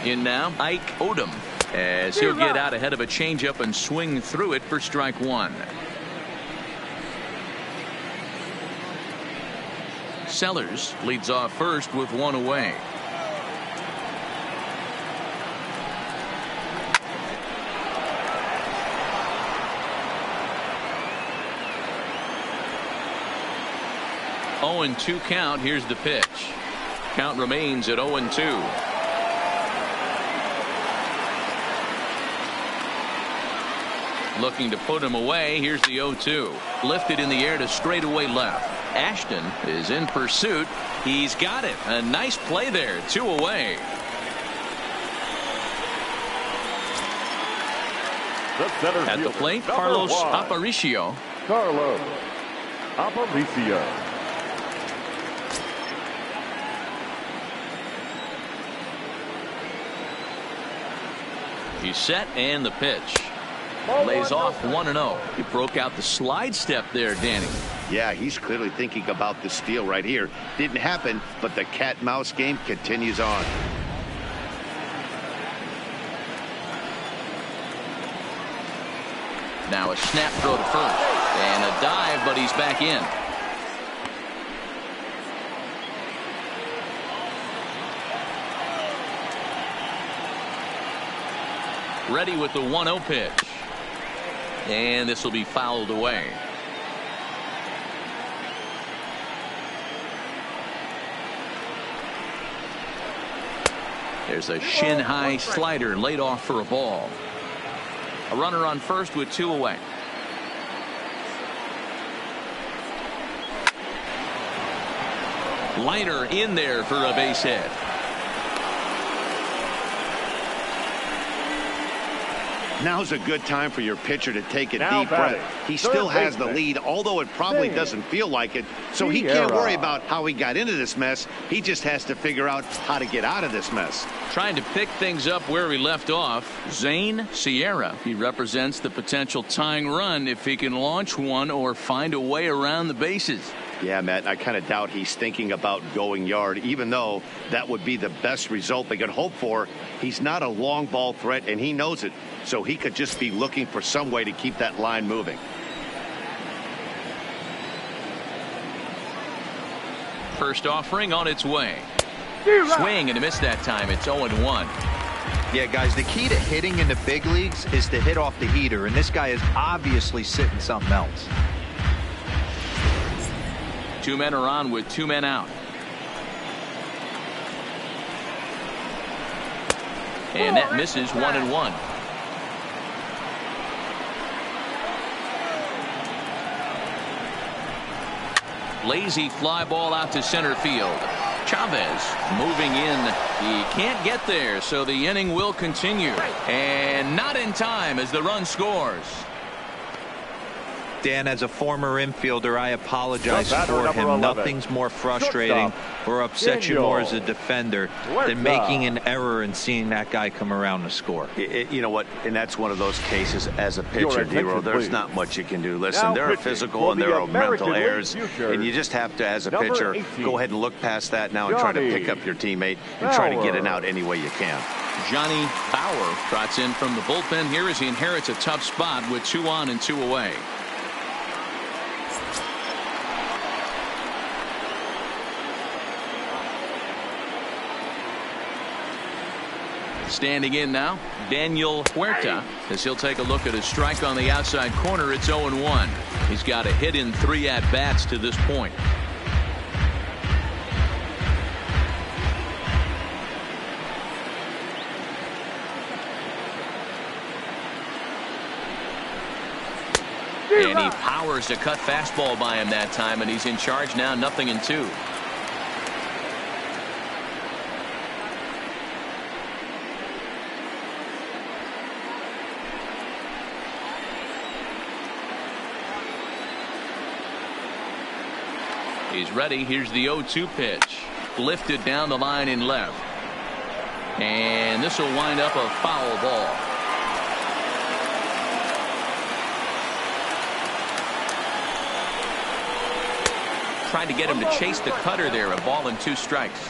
In now, Ike Odom, as he'll get out ahead of a changeup and swing through it for strike 1. Sellers leads off first with 1 away. Oh, 0-2 count. Here's the pitch. Count remains at 0-2. Looking to put him away. Here's the 0-2. Lifted in the air to straightaway left. Ashton is in pursuit. He's got it. A nice play there. 2 away. At the plate, Carlos Aparicio. Carlos Aparicio. He's set, and the pitch. Lays off 1-0. He broke out the slide step there, Danny. Yeah, he's clearly thinking about the steal right here. Didn't happen, but the cat-mouse game continues on. Now a snap throw to first. And a dive, but he's back in. Ready with the 1-0 pitch. And this will be fouled away. There's a shin-high slider laid off for a ball. A runner on first with 2 away. Liner in there for a base hit. Now's a good time for your pitcher to take a deep breath. He still has the lead, although it probably doesn't feel like it. So he can't worry about how he got into this mess. He just has to figure out how to get out of this mess. Trying to pick things up where he left off, Zane Sierra. He represents the potential tying run if he can launch one or find a way around the bases. Yeah, Matt, I kind of doubt he's thinking about going yard, even though that would be the best result they could hope for. He's not a long ball threat, and he knows it. So he could just be looking for some way to keep that line moving. First offering on its way. Swing and a miss that time. It's 0-1. Yeah, guys, the key to hitting in the big leagues is to hit off the heater, and this guy is obviously sitting something else. 2 men are on with 2 men out. And that misses 1-1. Lazy fly ball out to center field. Chavez moving in. He can't get there, so the inning will continue. And not in time as the run scores. Dan, as a former infielder, I apologize for him. Nothing's more frustrating or upsets you more as a defender than making an error and seeing that guy come around to score. You know what? And that's one of those cases as a pitcher, D-Row. There's not much you can do. Listen, there are physical and there are mental errors, and you just have to, as a pitcher, go ahead and look past that now and try to pick up your teammate and try to get it out any way you can. Johnny Bauer trots in from the bullpen here as he inherits a tough spot with 2 on and 2 away. Standing in now, Daniel Huerta, as he'll take a look at his strike on the outside corner. It's 0-1. He's got a hit in 3 at-bats to this point. And he powers a cut fastball by him that time, and he's in charge now, 0-2. He's ready. Here's the 0-2 pitch. Lifted down the line in left. And this will wind up a foul ball. Tried to get him to chase the cutter there. A ball and 2 strikes.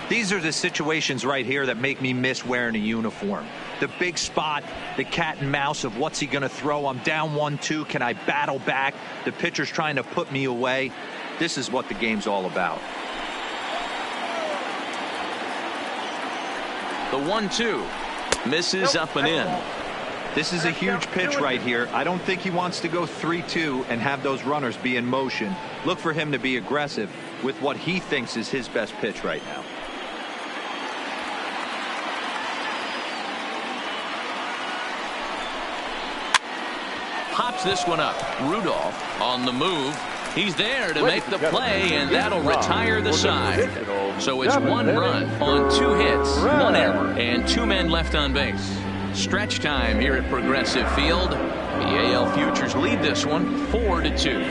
These are the situations right here that make me miss wearing a uniform. The big spot, the cat and mouse of what's he going to throw. I'm down 1-2. Can I battle back? The pitcher's trying to put me away. This is what the game's all about. The 1-2 misses up and in. This is a huge pitch right here. I don't think he wants to go 3-2 and have those runners be in motion. Look for him to be aggressive with what he thinks is his best pitch right now. Pops this one up. Rudolph on the move. He's there to make the play, and that'll retire the side. So it's 1 run on 2 hits, 1 error, and 2 men left on base. Stretch time here at Progressive Field. The AL Futures lead this one 4-2.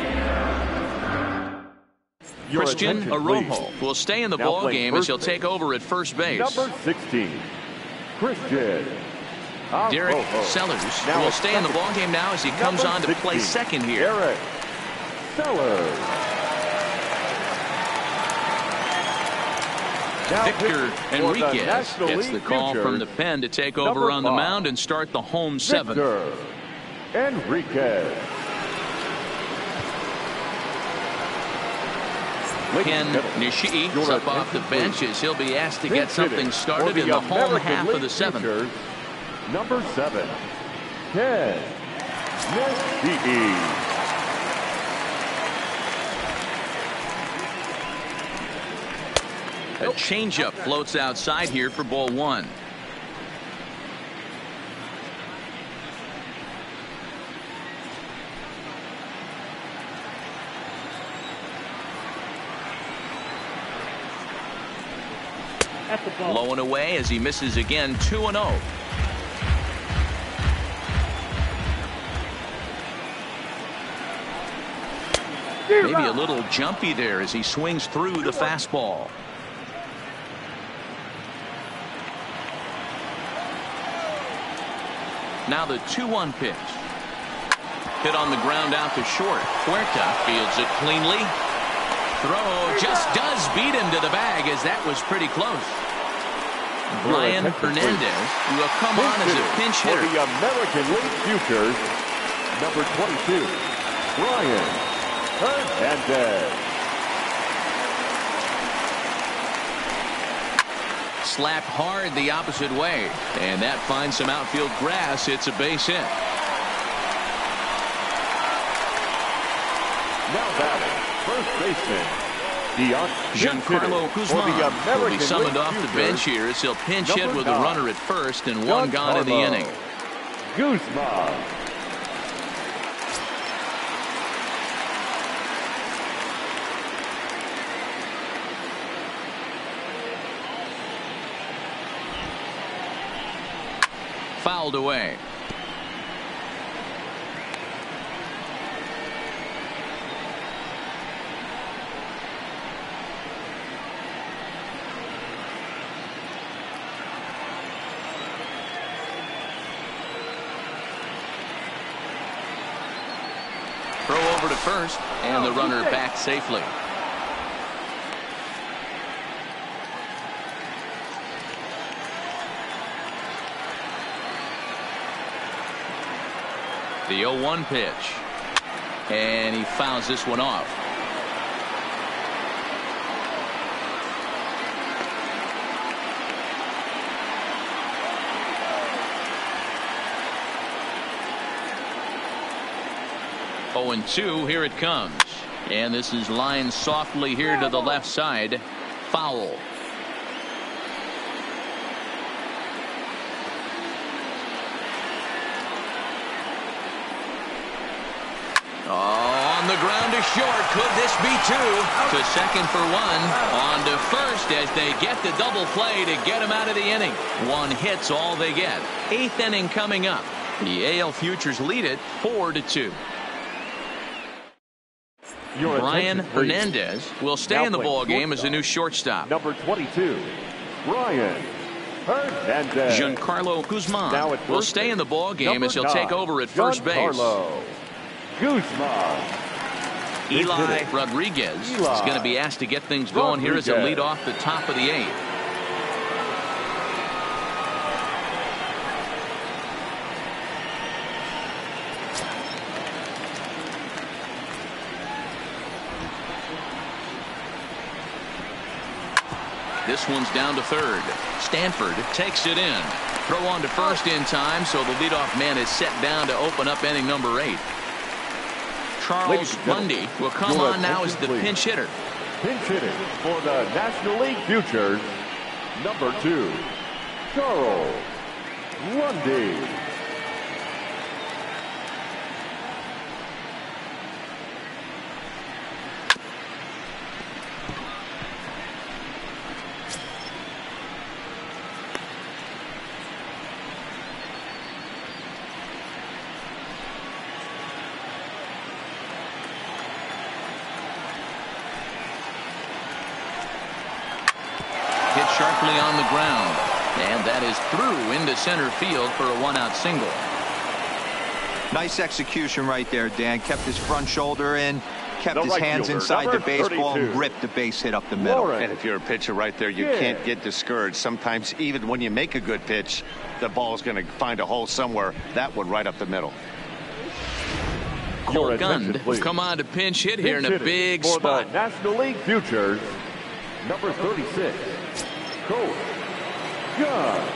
Christian Arojo will stay in the ball game as he'll take over at first base. Number 16, Christian Derek Sellers will stay in the ball game now as he comes on to play second here. Derek Sellers. Victor Enriquez gets the call from the pen to take over on the mound and start the home 7th. Victor Enriquez. Ken Nishii is up off the bench as he'll be asked to get something started in the home half of the 7th. Number 7, Ken Nishii. A changeup floats outside here for ball one. Low and away as he misses again. 2-0. Maybe a little jumpy there as he swings through the fastball. Now the 2-1 pitch. Hit on the ground out to short. Huerta fields it cleanly. Throw just does beat him to the bag, as that was pretty close. Brian Hernandez will come on as a pinch hitter. For the American League Futures, number 22, Brian Hernandez. Slapped hard the opposite way, and that finds some outfield grass. It's a base hit. Now batting, first baseman, Giancarlo Guzman will be summoned off the bench here as he'll pinch hit with a runner at first and one gone in the inning. Guzman. Fouled away. Throw over to first, and the runner back safely. The 0-1 pitch, and he fouls this one off. Oh, and 2, here it comes. And this is lined softly here to the left side. Foul. On the ground to short. Could this be 2? To second for 1. On to first as they get the double play to get him out of the inning. 1 hit's all they get. 8th inning coming up. The AL Futures lead it 4-2. Brian Hernandez will stay in the ball game as a new shortstop. Number 22, Brian Hernandez. Giancarlo Guzman will stay in the ball game as he'll take over at first base. Giancarlo Guzman. Eli Rodriguez is going to be asked to get things going here as a lead off the top of the 8th. This one's down to third. Stanford takes it in. Throw on to first in time, so the leadoff man is set down to open up inning number 8. Charles Lundy will come on now as the pinch hitter. Pinch hitting for the National League Futures, number 2, Charles Lundy. Sharply on the ground, and that is through into center field for a 1-out single. Nice execution right there, Dan. Kept his front shoulder in, kept his hands inside the baseball, and ripped the base hit up the middle. And if you're a pitcher right there, you can't get discouraged. Sometimes even when you make a good pitch, the ball's going to find a hole somewhere. That one right up the middle. Cole Gund will come on to pinch hit here in a big spot. For the National League Futures, number 36, Cole Gund.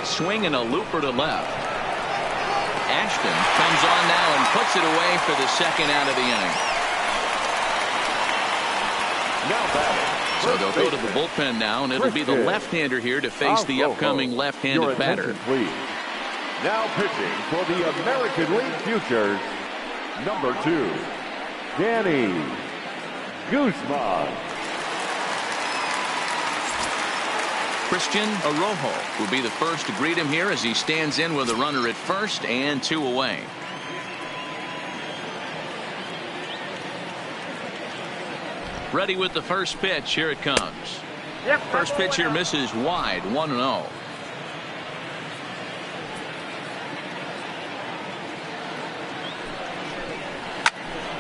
Swing and a looper to left. Ashton comes on now and puts it away for the second out of the inning. Now batting. So they'll go to the bullpen now, and it'll be the left-hander here to face the upcoming left-handed batter. Please. Now pitching for the American League Futures, number 2, Danny Guzman. Christian Arrojo will be the first to greet him here as he stands in with a runner at first and 2 away. Ready with the first pitch. Here it comes. First pitch here misses wide, 1-0.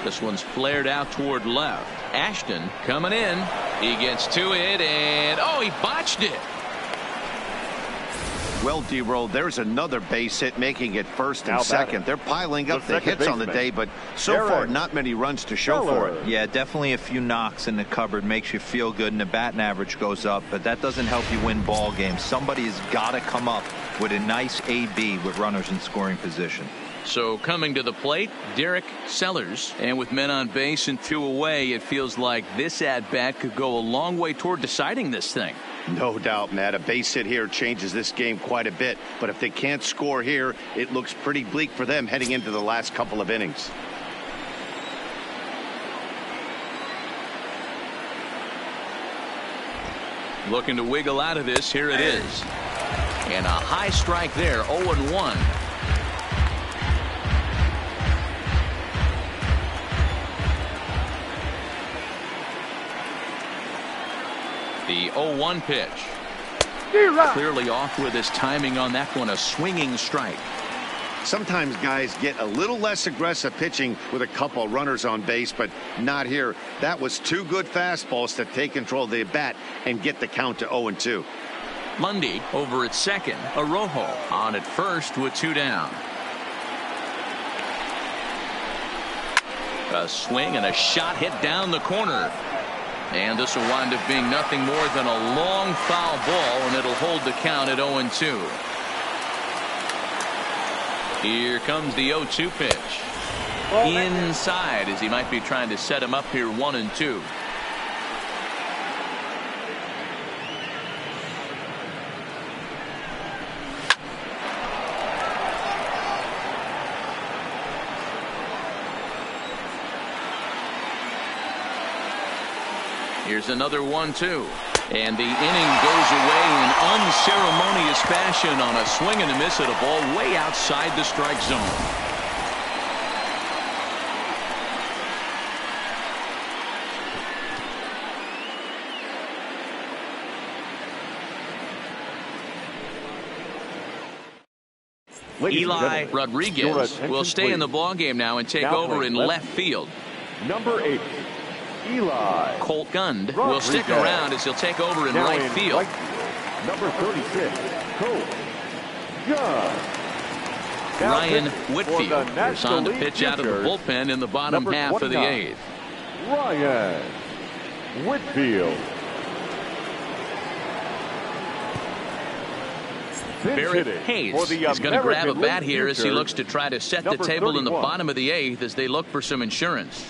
This one's flared out toward left. Ashton coming in. He gets to it, and he botched it. Well, D-Roll, there's another base hit, making it first and second. They're piling up the hits on the day, but so far not many runs to show for it. Yeah, definitely a few knocks in the cupboard makes you feel good, and the batting average goes up, but that doesn't help you win ball games. Somebody's got to come up with a nice AB with runners in scoring position. So coming to the plate, Derek Sellers, and with men on base and 2 away, it feels like this at-bat could go a long way toward deciding this thing. No doubt, Matt. A base hit here changes this game quite a bit, but if they can't score here, it looks pretty bleak for them heading into the last couple of innings. Looking to wiggle out of this. Here it is. And a high strike there, 0-1. The 0-1 pitch. Clearly off with his timing on that one, a swinging strike. Sometimes guys get a little less aggressive pitching with a couple of runners on base, but not here. That was 2 good fastballs to take control of the bat and get the count to 0-2. Lundy over at second. Arrojo on at first with 2 down. A swing and a shot hit down the corner. And this will wind up being nothing more than a long foul ball, and it'll hold the count at 0-2. Here comes the 0-2 pitch. Inside, as he might be trying to set him up here, 1-2. Here's another 1-2. And the inning goes away in unceremonious fashion on a swing and a miss at a ball way outside the strike zone. Eli Rodriguez will stay in the ballgame now and take over in left field. Number 8. Eli Colt Gund will stick around as he'll take over in right field. Number 36, Colt Gund. Ryan Whitfield is on to pitch out of the bullpen in the bottom half of the 8th. Ryan Whitfield. Barrett Hayes is going to grab a bat here as he looks to try to set the table in the bottom of the 8th as they look for some insurance.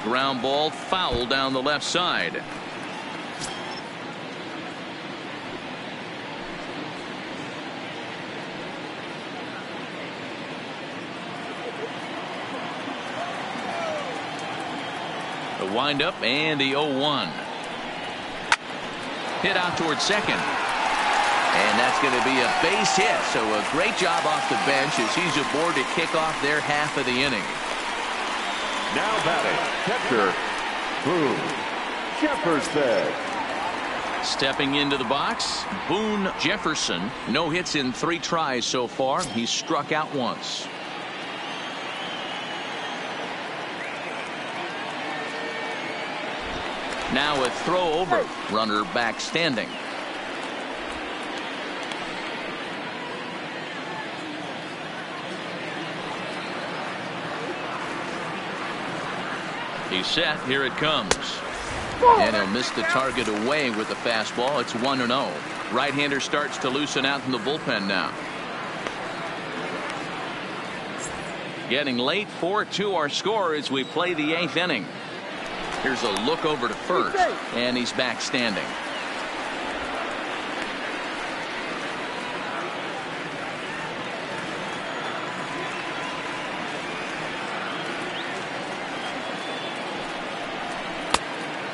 Ground ball foul down the left side. The windup and the 0-1. Hit out towards second. And that's going to be a base hit. So a great job off the bench as he's aboard to kick off their half of the inning. Now batting, catcher, Boone Jefferson. Stepping into the box, Boone Jefferson. No hits in 3 tries so far. He's struck out once. Now a throw over. Runner back standing. He's set. Here it comes. And he'll miss the target away with the fastball. It's 1-0. Right-hander starts to loosen out in the bullpen now. Getting late, 4-2 our score as we play the 8th inning. Here's a look over to first, and he's back standing.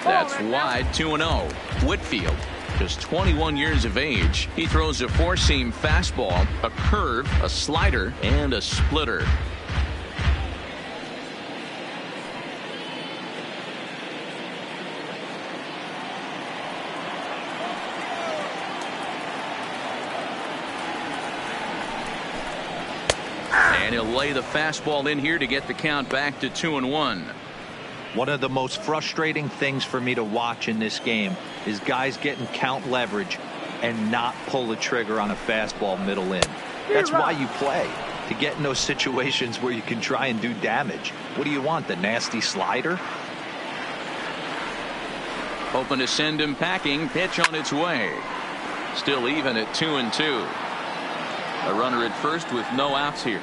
That's wide, 2-0. Whitfield, just 21 years of age. He throws a four-seam fastball, a curve, a slider, and a splitter. And he'll lay the fastball in here to get the count back to 2-1. One of the most frustrating things for me to watch in this game is guys getting count leverage and not pull the trigger on a fastball middle in. That's why you play, to get in those situations where you can try and do damage. What do you want, the nasty slider? Hoping to send him packing. Pitch on its way. Still even at 2-2. A runner at first with no outs here.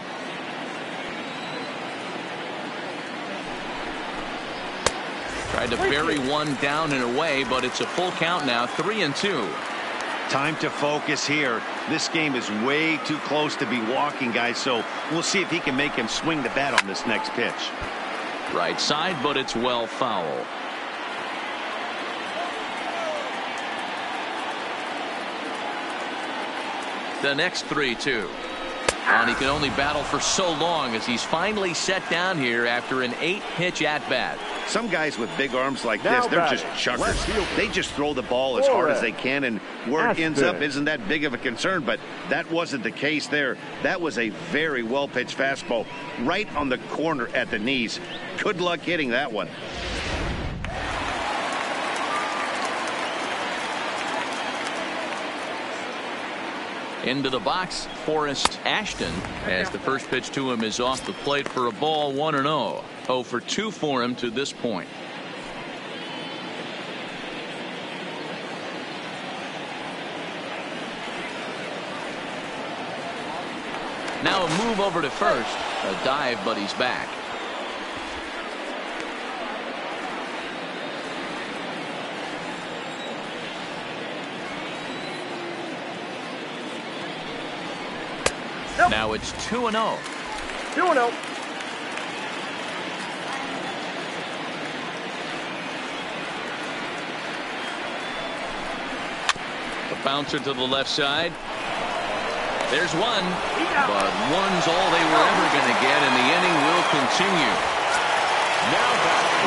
Tried to bury one down and away, but it's a full count now, 3-2. Time to focus here. This game is way too close to be walking, guys, so we'll see if he can make him swing the bat on this next pitch. Right side, but it's well foul. The next 3-2. And he can only battle for so long as he's finally set down here after an 8-pitch at-bat. Some guys with big arms like this, they're just chuckers. They just throw the ball as hard as they can, and where it ends up isn't that big of a concern, but that wasn't the case there. That was a very well-pitched fastball right on the corner at the knees. Good luck hitting that one. Into the box, Forrest Ashton, as the first pitch to him is off the plate for a ball, 1-0. 0 for 2 for him to this point. Now a move over to first. A dive, but he's back. Now it's 2-0. 2-0. The bouncer to the left side. There's one, but one's all they were ever going to get, and the inning will continue.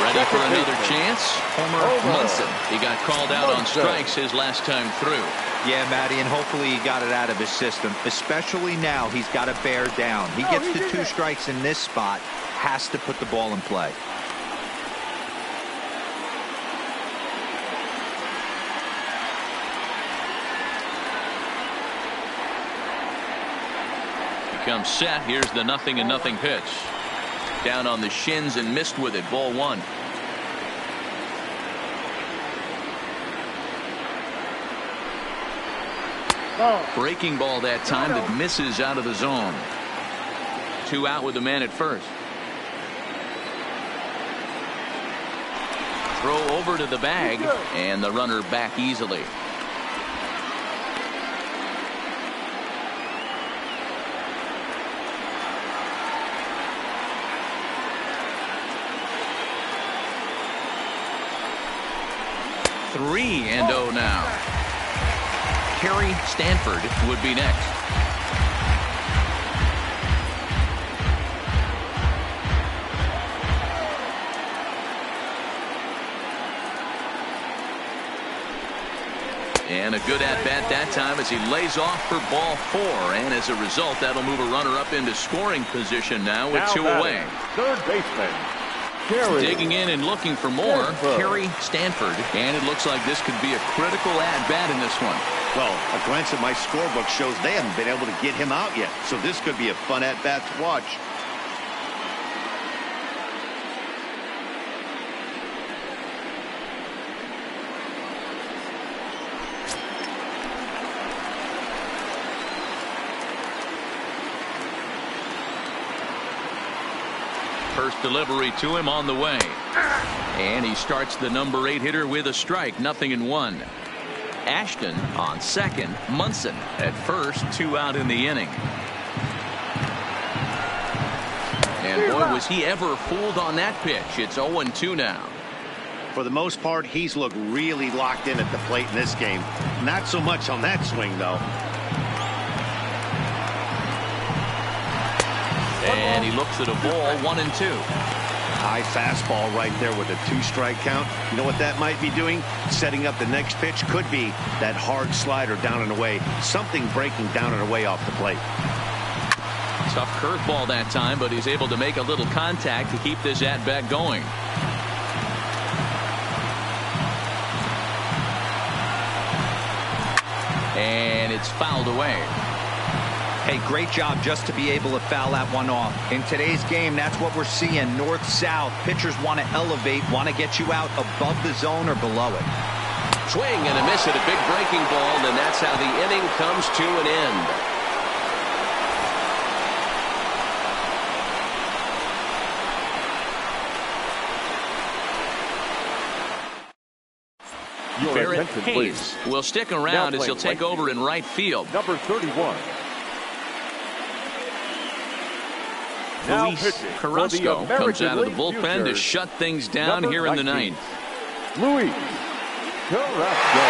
Ready for another chance? Homer Munson. He got called out on strikes his last time through. Yeah, Matty, and hopefully he got it out of his system. Especially now, he's got to bear down. He gets the 2 strikes in this spot, has to put the ball in play. He comes set. Here's the 0-0 pitch. Down on the shins and missed with it. Ball 1. Breaking ball that time that misses out of the zone. 2 out with the man at first. Throw over to the bag, and the runner back easily. Three and 0 now. Kerry Stanford would be next. And a good at-bat that time as he lays off for ball 4. And as a result, that'll move a runner up into scoring position now with 2 away. Third baseman, Kerry. Digging in and looking for more, Kerry Stanford. And it looks like this could be a critical at-bat in this one. Well, a glance at my scorebook shows they haven't been able to get him out yet. So this could be a fun at-bat to watch. First delivery to him on the way. And he starts the number 8 hitter with a strike. 0-1. Ashton on second. Munson at first. 2 out in the inning. And boy, was he ever fooled on that pitch. It's 0-2 now. For the most part, he's looked really locked in at the plate in this game. Not so much on that swing, though. And he looks at a ball. 1-2. High fastball right there with a 2-strike count. You know what that might be doing? Setting up the next pitch. Could be that hard slider down and away. Something breaking down and away off the plate. Tough curveball that time, but he's able to make a little contact to keep this at-bat going. And it's fouled away. Hey, great job just to be able to foul that one off. In today's game, that's what we're seeing. North-south. Pitchers want to elevate, want to get you out above the zone or below it. Swing and a miss at a big breaking ball, and that's how the inning comes to an end. Barrett Hayes will stick around as he'll take over in right field. Number 31. Luis Carrasco comes out of the bullpen to shut things down here in the 9th. Luis Carrasco.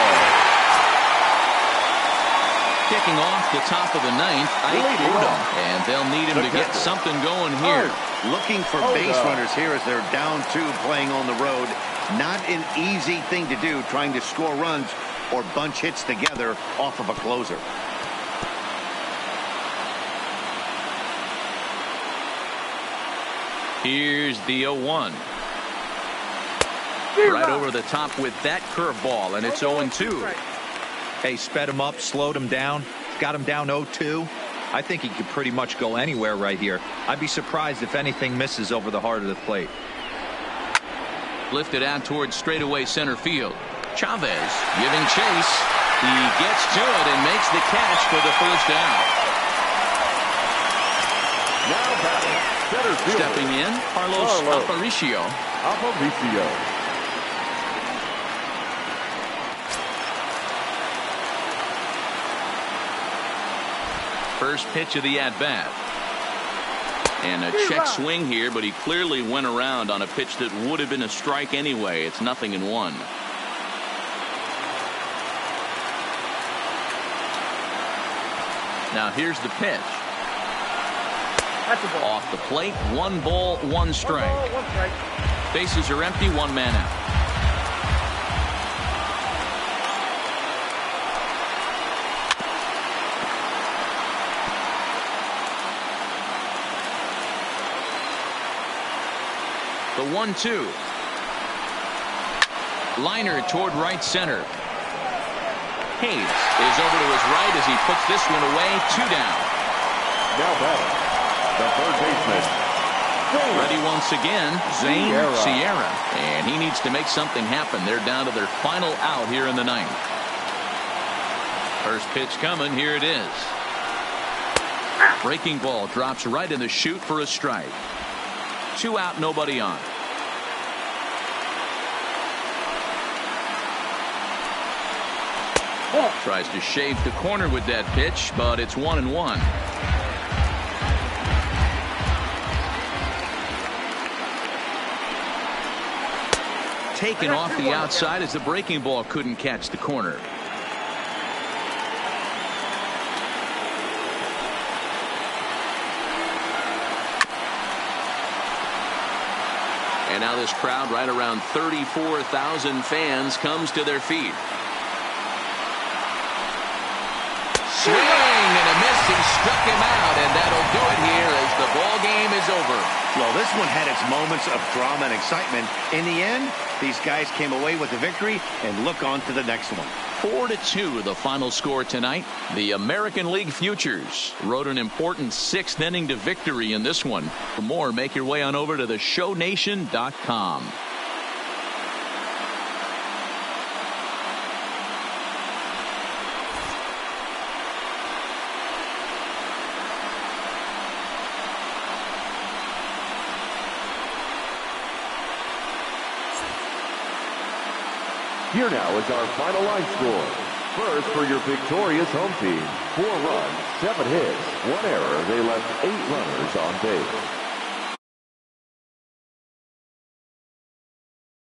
Kicking off the top of the 9th, Ike Odom, and they'll need him to get something going here. Looking for base runners here as they're down 2 playing on the road. Not an easy thing to do, trying to score runs or bunch hits together off of a closer. Here's the 0-1. Right over the top with that curveball, and it's 0-2. Hey, sped him up, slowed him down, got him down 0-2. I think he could pretty much go anywhere right here. I'd be surprised if anything misses over the heart of the plate. Lifted out towards straightaway center field. Chavez giving chase. He gets to it and makes the catch for the first out. Now batting center fielder. Stepping in, Carlos Aparicio. First pitch of the at-bat. And a check swing here, but he clearly went around on a pitch that would have been a strike anyway. It's 0-1. Now here's the pitch. Off the plate, 1 ball, 1 strike. Bases are empty, 1 man out. The 1-2. Liner toward right center. Hayes is over to his right as he puts this one away. 2 down. Now batting, the third baseman. Ready once again, Zane Sierra. And he needs to make something happen. They're down to their final out here in the 9th. First pitch coming. Here it is. Breaking ball drops right in the chute for a strike. 2 out, nobody on. Tries to shave the corner with that pitch, but it's 1-1. Taken off the outside as the breaking ball couldn't catch the corner. And now this crowd, right around 34,000 fans, comes to their feet. Swing and a miss. He struck him out, and that'll do it here as the ball game is over. Well, this one had its moments of drama and excitement. In the end, these guys came away with the victory and look on to the next one. 4-2 the final score tonight. The American League Futures rode an important 6th inning to victory in this one. For more, make your way on over to theshownation.com. Here now is our final line score. First, for your victorious home team, 4 runs, 7 hits, 1 error. They left 8 runners on base.